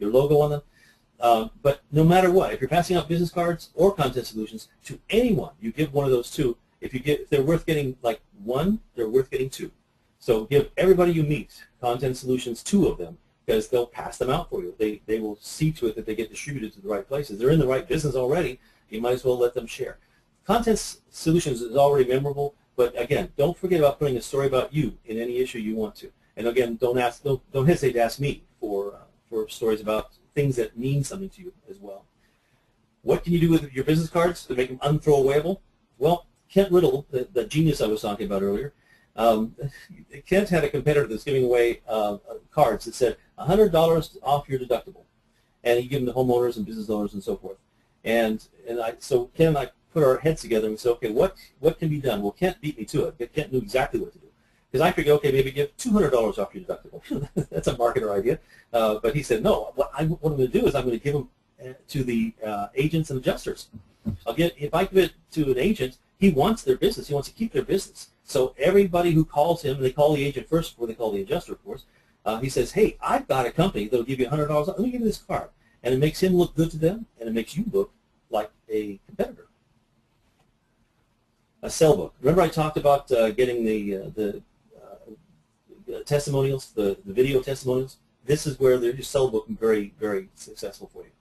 logo on them. But no matter what, if you're passing out business cards or content solutions to anyone, you give one of those two. If they're worth getting like one, they're worth getting two. So give everybody you meet content solutions, two of them, because they'll pass them out for you. They will see to it that they get distributed to the right places. They're in the right business already. You might as well let them share. Content solutions is already memorable, but again, don't forget about putting a story about you in any issue you want to. And again, don't hesitate to ask me for stories about things that mean something to you as well. What can you do with your business cards to make them unthrowawayable? Well, Kent Riddle, the genius I was talking about earlier, Kent had a competitor that's giving away cards that said $100 off your deductible, and he gave them to homeowners and business owners and so forth. So Ken and I put our heads together and said, okay, what can be done? Well, Kent beat me to it, but Kent knew exactly what to do. Because I figured, okay, maybe give $200 off your deductible. That's a marketer idea. But he said, no, what I'm going to do is I'm going to give them to the agents and adjusters. If I give it to an agent, he wants their business. He wants to keep their business. So everybody who calls him, and they call the agent first before they call the adjuster, of course, he says, hey, I've got a company that will give you $100 off. Let me give you this card. And it makes him look good to them, and it makes you look like a competitor. A sell book. Remember I talked about getting the testimonials, the video testimonials? This is where your sell book is very, very successful for you.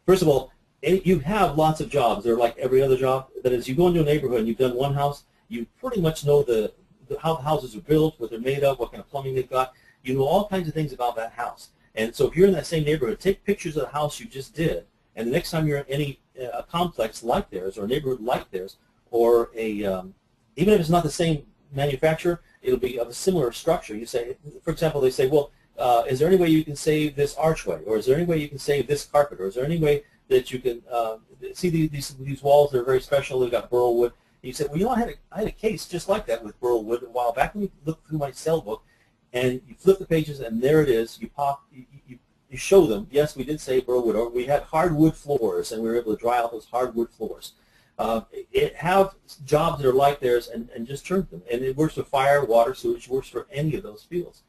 First of all, you have lots of jobs. They're like every other job. That is, you go into a neighborhood and you've done one house, you pretty much know how the houses are built, what they're made of, what kind of plumbing they've got. You know all kinds of things about that house. And so if you're in that same neighborhood, take pictures of the house you just did, and the next time you're in any complex like theirs or a neighborhood like theirs, or even if it's not the same manufacturer, it'll be of a similar structure. You say, for example, they say, well, is there any way you can save this archway, or is there any way you can save this carpet, or is there any way that you can see these walls? They're very special. They've got burl wood. And you say, well, you know, I had a case just like that with burl wood a while back. Let me look through my sell book, and you flip the pages, and there it is. You show them, yes, we did save burl wood, or we had hardwood floors, and we were able to dry out those hardwood floors. Have jobs that are like theirs and just turn them. And it works for fire, water, sewage, works for any of those fields.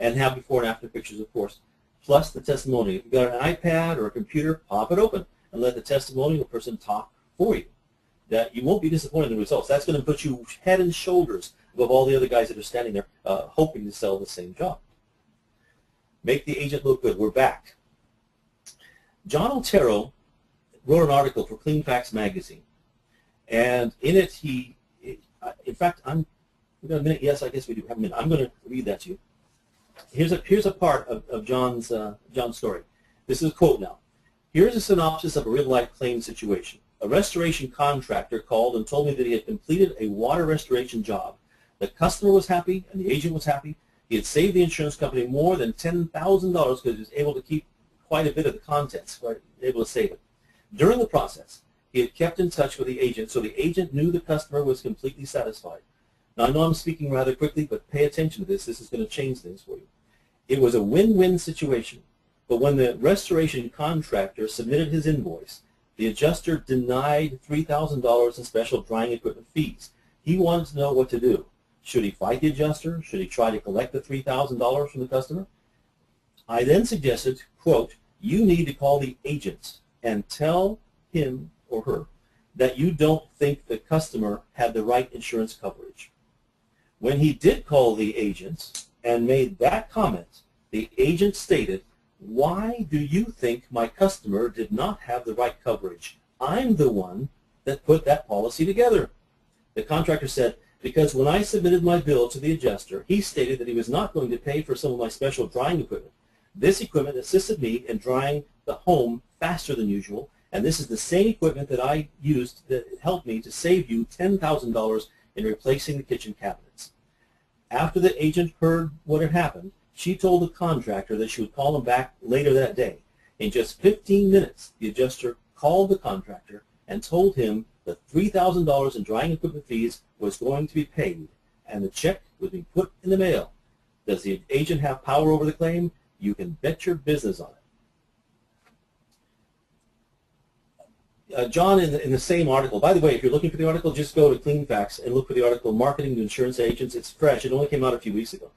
And have before and after pictures, of course, plus the testimony. If you've got an iPad or a computer, pop it open and let the testimonial person talk for you. That you won't be disappointed in the results. That's going to put you head and shoulders above all the other guys that are standing there hoping to sell the same job. Make the agent look good. We're back. John Otero wrote an article for Clean Facts magazine. And in it, in fact, we got a minute. Yes, I guess we do have a minute. I'm going to read that to you. Here's a part of John's story. This is a quote now. Here's a synopsis of a real-life claim situation. A restoration contractor called and told me that he had completed a water restoration job. The customer was happy, and the agent was happy. He had saved the insurance company more than $10,000 because he was able to keep quite a bit of the contents, right? Able to save it. During the process, he had kept in touch with the agent, so the agent knew the customer was completely satisfied. Now, I know I'm speaking rather quickly, but pay attention to this. This is going to change things for you. It was a win-win situation, but when the restoration contractor submitted his invoice, the adjuster denied $3,000 in special drying equipment fees. He wanted to know what to do. Should he fight the adjuster? Should he try to collect the $3,000 from the customer? I then suggested, quote, you need to call the agent and tell him or her that you don't think the customer had the right insurance coverage. When he did call the agent and made that comment, the agent stated, why do you think my customer did not have the right coverage? I'm the one that put that policy together. The contractor said, because when I submitted my bill to the adjuster, he stated that he was not going to pay for some of my special drying equipment. This equipment assisted me in drying the home faster than usual, and this is the same equipment that I used that helped me to save you $10,000 in replacing the kitchen cabinets. After the agent heard what had happened, she told the contractor that she would call him back later that day. In just 15 minutes, the adjuster called the contractor and told him that $3,000 in drying equipment fees was going to be paid, and the check would be put in the mail. Does the agent have power over the claim? You can bet your business on it. John, in the same article, by the way, if you're looking for the article, just go to CleanFacts and look for the article, Marketing to Insurance Agents. It's fresh. It only came out a few weeks ago.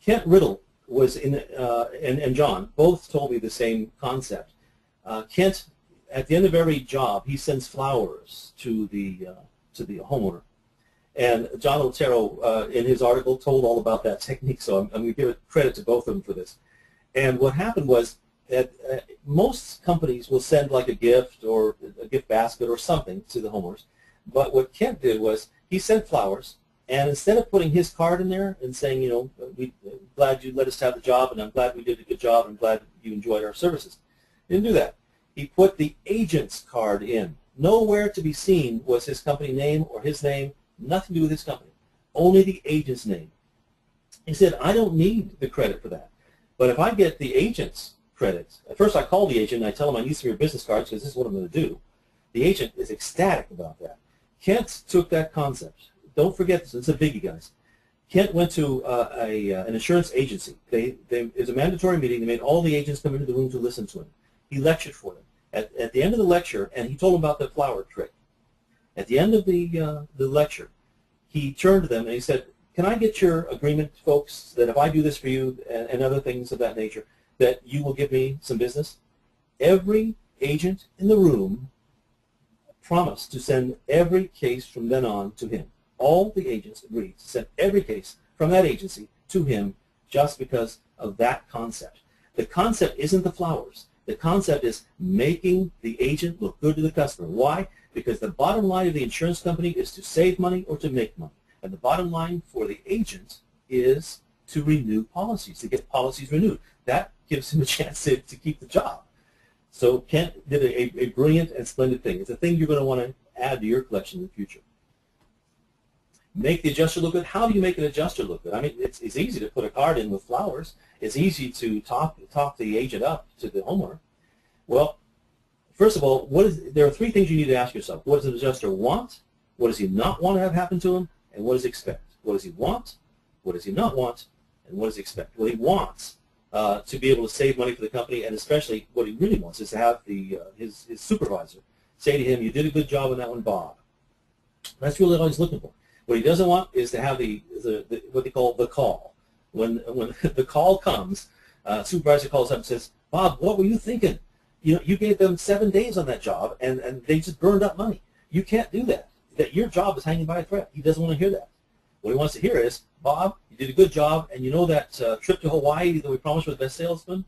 Kent Riddle was in, and John both told me the same concept. Kent, at the end of every job, he sends flowers to the homeowner. And John Otero, in his article, told all about that technique, so I'm going to give credit to both of them for this. And what happened was that most companies will send like a gift or a gift basket or something to the homeowners. But what Kent did was he sent flowers, and instead of putting his card in there and saying, you know, we're glad you let us have the job, and I'm glad we did a good job, and I'm glad you enjoyed our services, he didn't do that. He put the agent's card in. Nowhere to be seen was his company name or his name, nothing to do with his company, only the agent's name. He said, I don't need the credit for that. But if I get the agent's credit, at first I call the agent and I tell him I need some of your business cards because this is what I'm going to do. The agent is ecstatic about that. Kent took that concept. Don't forget this. It's a biggie, guys. Kent went to an insurance agency. It was a mandatory meeting. They made all the agents come into the room to listen to him. He lectured for them. At the end of the lecture, and he told them about the flower trick. At the end of the lecture, he turned to them and he said, can I get your agreement, folks, that if I do this for you and other things of that nature, that you will give me some business? Every agent in the room promised to send every case from then on to him. All the agents agreed to send every case from that agency to him just because of that concept. The concept isn't the flowers. The concept is making the agent look good to the customer. Why? Because the bottom line of the insurance company is to save money or to make money. And the bottom line for the agent is to renew policies, to get policies renewed. That gives him a chance to keep the job. So Kent did a brilliant and splendid thing. It's a thing you're going to want to add to your collection in the future. Make the adjuster look good. How do you make an adjuster look good? I mean, it's easy to put a card in with flowers. It's easy to talk the agent up to the homeowner. Well, first of all, there are three things you need to ask yourself. What does an adjuster want? What does he not want to have happen to him? And what does he expect? What does he want? What does he not want? And what does he expect? Well, he wants to be able to save money for the company, and especially what he really wants is to have his supervisor say to him, you did a good job on that one, Bob. That's really all he's looking for. What he doesn't want is to have what they call the call. When the call comes, supervisor calls up and says, Bob, what were you thinking? You know, you gave them 7 days on that job, and they just burned up money. You can't do that. That your job is hanging by a thread. He doesn't want to hear that. What he wants to hear is, Bob, you did a good job, and you know that trip to Hawaii that we promised with the best salesman,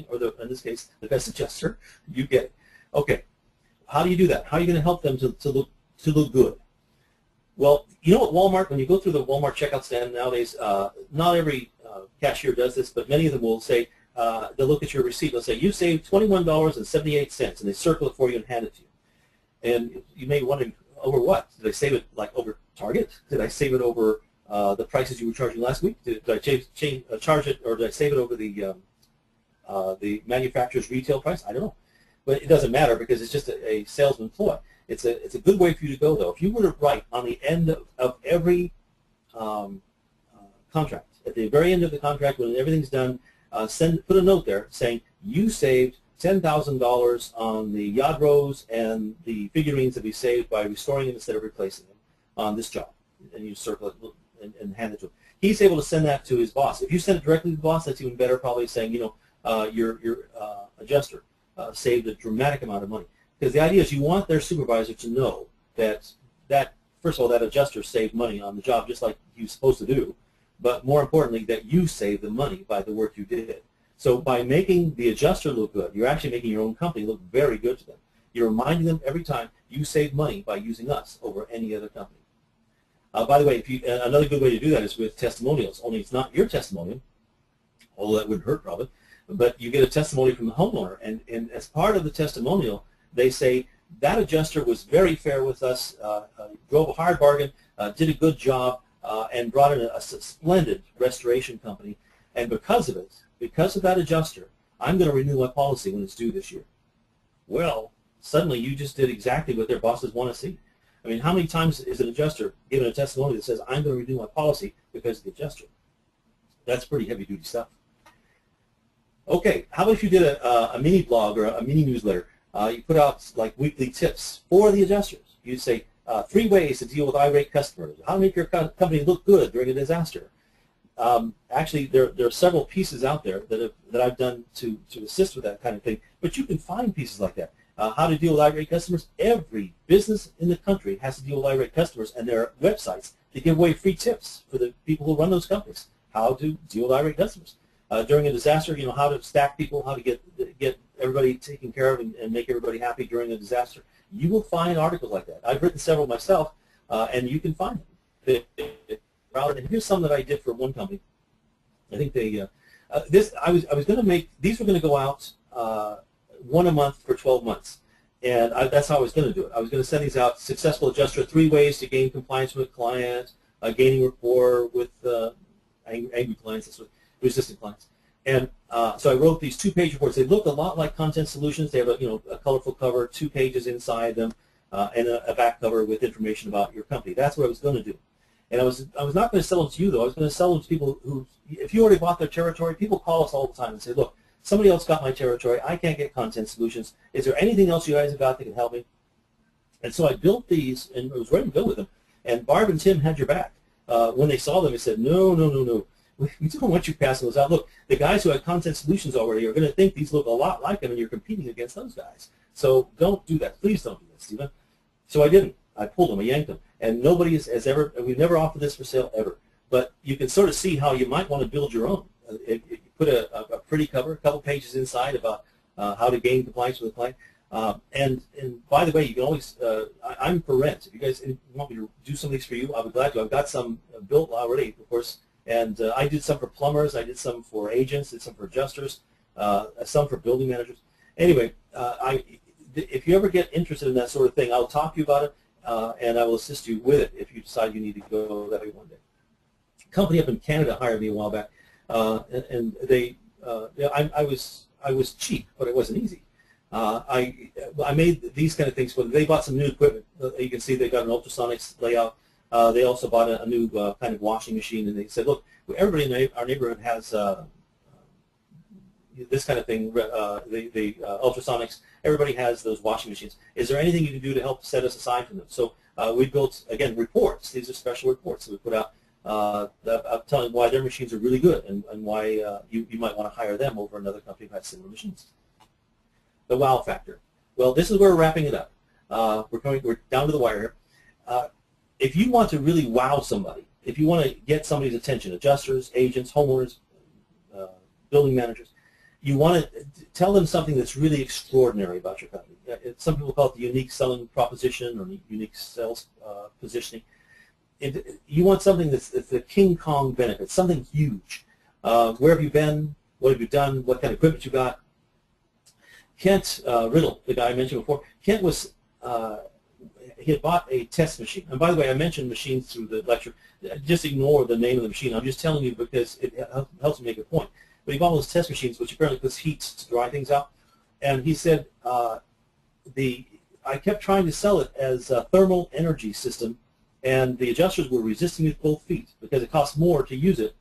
or in this case, the best adjuster, you get it. Okay, how do you do that? How are you going to help them to look good? Well, you know, at Walmart, when you go through the Walmart checkout stand nowadays, not every cashier does this, but many of them will say, they'll look at your receipt, they'll say, you saved $21.78, and they circle it for you and hand it to you. And you may wonder, over what? Did I save it like over Target? Did I save it over the prices you were charging last week? Did I charge it, or did I save it over the manufacturer's retail price? I don't know. But it doesn't matter because it's just a salesman ploy. It's a good way for you to go, though. If you were to write on the end of every contract, at the very end of the contract when everything's done, put a note there saying you saved $10,000 on the Yadros and the figurines that we saved by restoring them instead of replacing them on this job, and you circle it and hand it to him. He's able to send that to his boss. If you send it directly to the boss, that's even better, probably saying, you know, your adjuster saved a dramatic amount of money. Because the idea is you want their supervisor to know that first of all, that adjuster saved money on the job just like he was supposed to do, but more importantly, that you saved the money by the work you did. So by making the adjuster look good, you're actually making your own company look very good to them. You're reminding them every time you save money by using us over any other company. By the way, another good way to do that is with testimonials, only it's not your testimonial, although that wouldn't hurt probably, but you get a testimony from the homeowner, and as part of the testimonial, they say, that adjuster was very fair with us, drove a hard bargain, did a good job, and brought in a splendid restoration company, and because of it, because of that adjuster, I'm going to renew my policy when it's due this year. Well, suddenly you just did exactly what their bosses want to see. I mean, how many times is an adjuster given a testimony that says, I'm going to renew my policy because of the adjuster? That's pretty heavy-duty stuff. Okay, how about if you did a mini blog or a mini newsletter? You put out like weekly tips for the adjusters. You say 3 ways to deal with irate customers, how to make your company look good during a disaster. Actually, there are several pieces out there that I've done to assist with that kind of thing, but you can find pieces like that. How to deal with irate customers. Every business in the country has to deal with irate customers, and there are websites that give away free tips for the people who run those companies, how to deal with irate customers. During a disaster, how to stack people, how to get everybody taken care of and make everybody happy during a disaster. You will find articles like that. I've written several myself, and you can find them. And here's some that I did for one company. I think they I was going to make these were going to go out one a month for 12 months, and that's how I was going to do it. I was going to send these out. Successful adjuster: 3 ways to gain compliance with a client, gaining rapport with angry clients, resistant clients. And so I wrote these 2-page reports. They look a lot like content solutions. They have a colorful cover, 2 pages inside them, and a back cover with information about your company. That's what I was going to do. And I was not going to sell them to you, though. I was going to sell them to people who, if you already bought their territory, people call us all the time and say, look, somebody else got my territory. I can't get content solutions. Is there anything else you guys have got that can help me? And so I built these and was ready to go with them. And Barb and Tim had your back. When they saw them, they said, no. We don't want you passing those out. Look, the guys who have content solutions already are going to think these look a lot like them, and you're competing against those guys. So don't do that. Please don't do that, Stephen. So I didn't. I pulled them. I yanked them. And nobody has ever, we've never offered this for sale ever. But you can sort of see how you might want to build your own. You put a pretty cover, a couple pages inside about how to gain compliance with a client. And by the way, you can always, I'm for rent. If you guys want me to do some of these for you, I'll be glad to. I've got some built already, of course. And I did some for plumbers. I did some for agents. Did some for adjusters. Some for building managers. Anyway, if you ever get interested in that sort of thing, I'll talk to you about it, and I will assist you with it if you decide you need to go that way one day. A company up in Canada hired me a while back, and they, I was cheap, but it wasn't easy. I made these kind of things for them. They bought some new equipment. You can see they got an ultrasonics layout. They also bought a new kind of washing machine, and they said, look, everybody in our neighborhood has this kind of thing, the ultrasonics. Everybody has those washing machines. Is there anything you can do to help set us aside from them? So we built, again, reports. These are special reports that we put out telling why their machines are really good and why you might want to hire them over another company who has similar machines. The wow factor. Well, this is where we're wrapping it up. We're down to the wire here. If you want to really wow somebody, if you want to get somebody's attention, adjusters, agents, homeowners, building managers, you want to tell them something that's really extraordinary about your company. Some people call it the unique selling proposition or unique sales positioning. You want something that's the King Kong benefit, something huge. Where have you been? What have you done? What kind of equipment you got? Kent Riddle, the guy I mentioned before, Kent was, he had bought a test machine. And by the way, I mentioned machines through the lecture. Just ignore the name of the machine. I'm just telling you because it helps me make a point. But he bought those test machines, which apparently puts heat to dry things out. And he said, I kept trying to sell it as a thermal energy system, and the adjusters were resisting it with both feet because it costs more to use it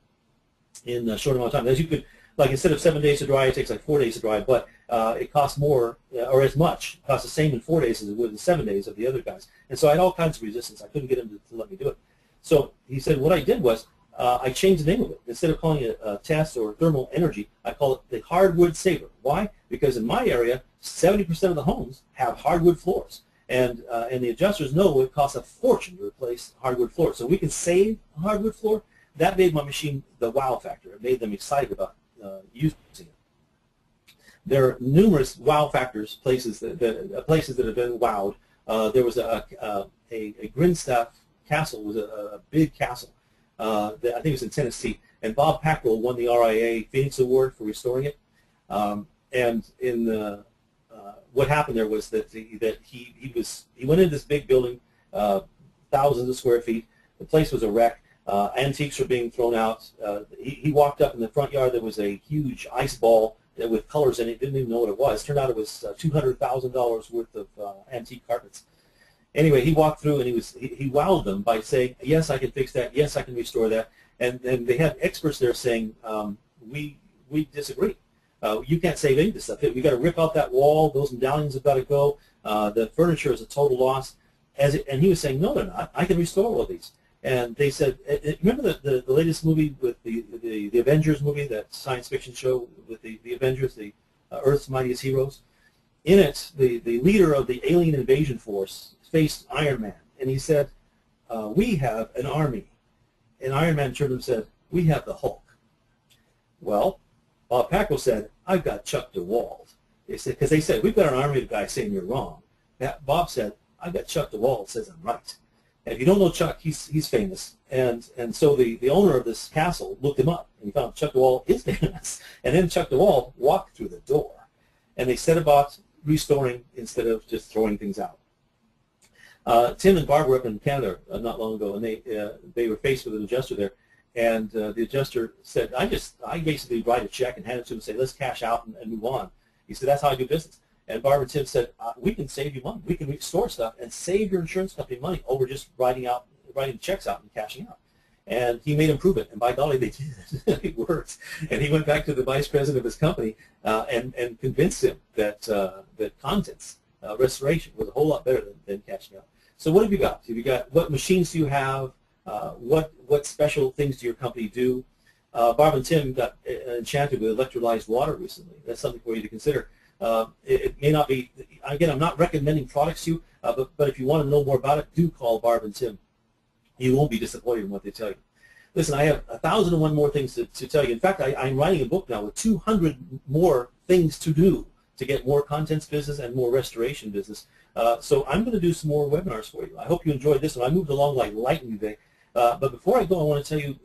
in a short amount of time. As you could, like instead of 7 days to dry, it takes like 4 days to dry, but it costs more, or as much, it costs the same in 4 days as it would in 7 days of the other guys. And so I had all kinds of resistance. I couldn't get him to let me do it. So he said what I did was I changed the name of it. Instead of calling it a test or thermal energy, I call it the hardwood saver. Why? Because in my area, 70% of the homes have hardwood floors. And the adjusters know it costs a fortune to replace hardwood floors. So we can save a hardwood floor. That made my machine the wow factor. It made them excited about using it. There are numerous wow factors, places that have been wowed. There was a Grinstaff castle, was a big castle. I think it was in Tennessee, and Bob Packrell won the RIA Phoenix Award for restoring it. And in the what happened there was that he went into this big building, thousands of square feet. The place was a wreck. Antiques were being thrown out. He walked up in the front yard. There was a huge ice ball with colors in it. Didn't even know what it was. Turned out it was $200,000 worth of antique carpets. Anyway, he walked through and he wowed them by saying, "Yes, I can fix that. Yes, I can restore that." And they had experts there saying, "We disagree. You can't save any of this stuff. We got to rip out that wall. Those medallions have got to go. The furniture is a total loss. And he was saying, no, they're not. I can restore all of these. And they said, remember the latest movie with the Avengers movie, that science fiction show with the Avengers, the Earth's Mightiest Heroes? In it, the leader of the alien invasion force faced Iron Man, and he said, we have an army. And Iron Man turned and said, we have the Hulk. Well, Bob Packel said, I've got Chuck DeWald. Because they said, we've got an army of guys saying you're wrong. Bob said, I've got Chuck DeWald that says I'm right. And if you don't know Chuck, he's famous. And so the owner of this castle looked him up, and he found Chuck DeWald is famous. And then Chuck DeWald walked through the door. And they set about restoring instead of just throwing things out. Tim and Barb were up in Canada not long ago, and they were faced with an adjuster there. And the adjuster said, I basically write a check and hand it to him and say, let's cash out and move on. He said, that's how I do business. And Barb and Tim said, we can save you money. We can restore stuff and save your insurance company money over just writing checks out and cashing out. And he made him prove it, and by golly, they did. It worked. And he went back to the vice president of his company and convinced him that contents restoration was a whole lot better than cashing out. So what have you got? What machines do you have? What special things do your company do? Barb and Tim got enchanted with electrolyzed water recently. That's something for you to consider. It may not be, again, I'm not recommending products to you, but if you want to know more about it, do call Barb and Tim. You won't be disappointed in what they tell you. Listen, I have 1,001 more things to tell you. In fact, I'm writing a book now with 200 more things to do to get more contents business and more restoration business. So I'm going to do some more webinars for you. I hope you enjoyed this one. I moved along like lightning today. But before I go, I want to tell you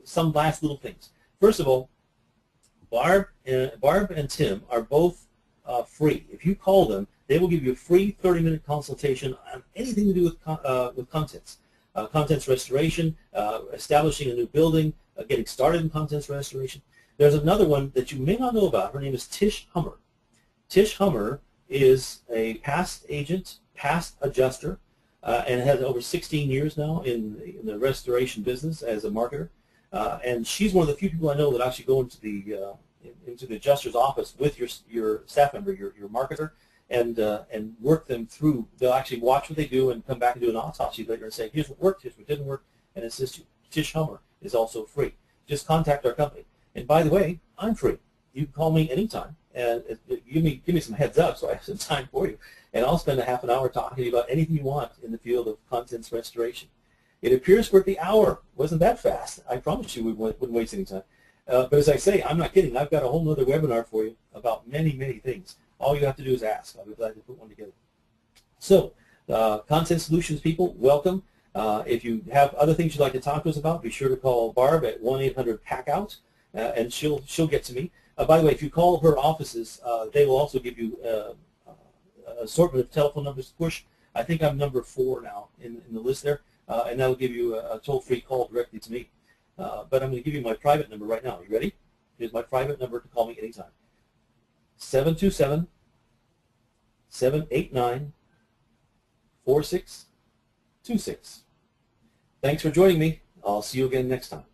some last little things. First of all, Barb and Tim are both free. If you call them, they will give you a free 30-minute consultation on anything to do with contents. Contents restoration, establishing a new building, getting started in contents restoration. There's another one that you may not know about. Her name is Tish Hummer. Tish Hummer is a past agent, past adjuster, and has over 16 years now in the restoration business as a marketer. And she's one of the few people I know that actually go into the adjuster's office with your staff member, your marketer, and work them through. They'll actually watch what they do and come back and do an autopsy later and say, here's what worked, here's what didn't work, and assist you. Tish Hummer is also free. Just contact our company. And by the way, I'm free. You can call me anytime, and give me some heads up so I have some time for you. And I'll spend a half an hour talking to you about anything you want in the field of contents restoration. It appears we're at the hour. Wasn't that fast? I promise you we wouldn't waste any time. But as I say, I'm not kidding. I've got a whole other webinar for you about many, many things. All you have to do is ask. I'll be glad to put one together. So, Content Solutions people, welcome. If you have other things you'd like to talk to us about, be sure to call Barb at 1-800-PACK-OUT, and she'll get to me. By the way, if you call her offices, they will also give you an assortment of telephone numbers to push. I think I'm number 4 now in the list there, and that will give you a toll-free call directly to me. But I'm going to give you my private number right now. You ready? Here's my private number to call me anytime. 727-789-4626. Thanks for joining me. I'll see you again next time.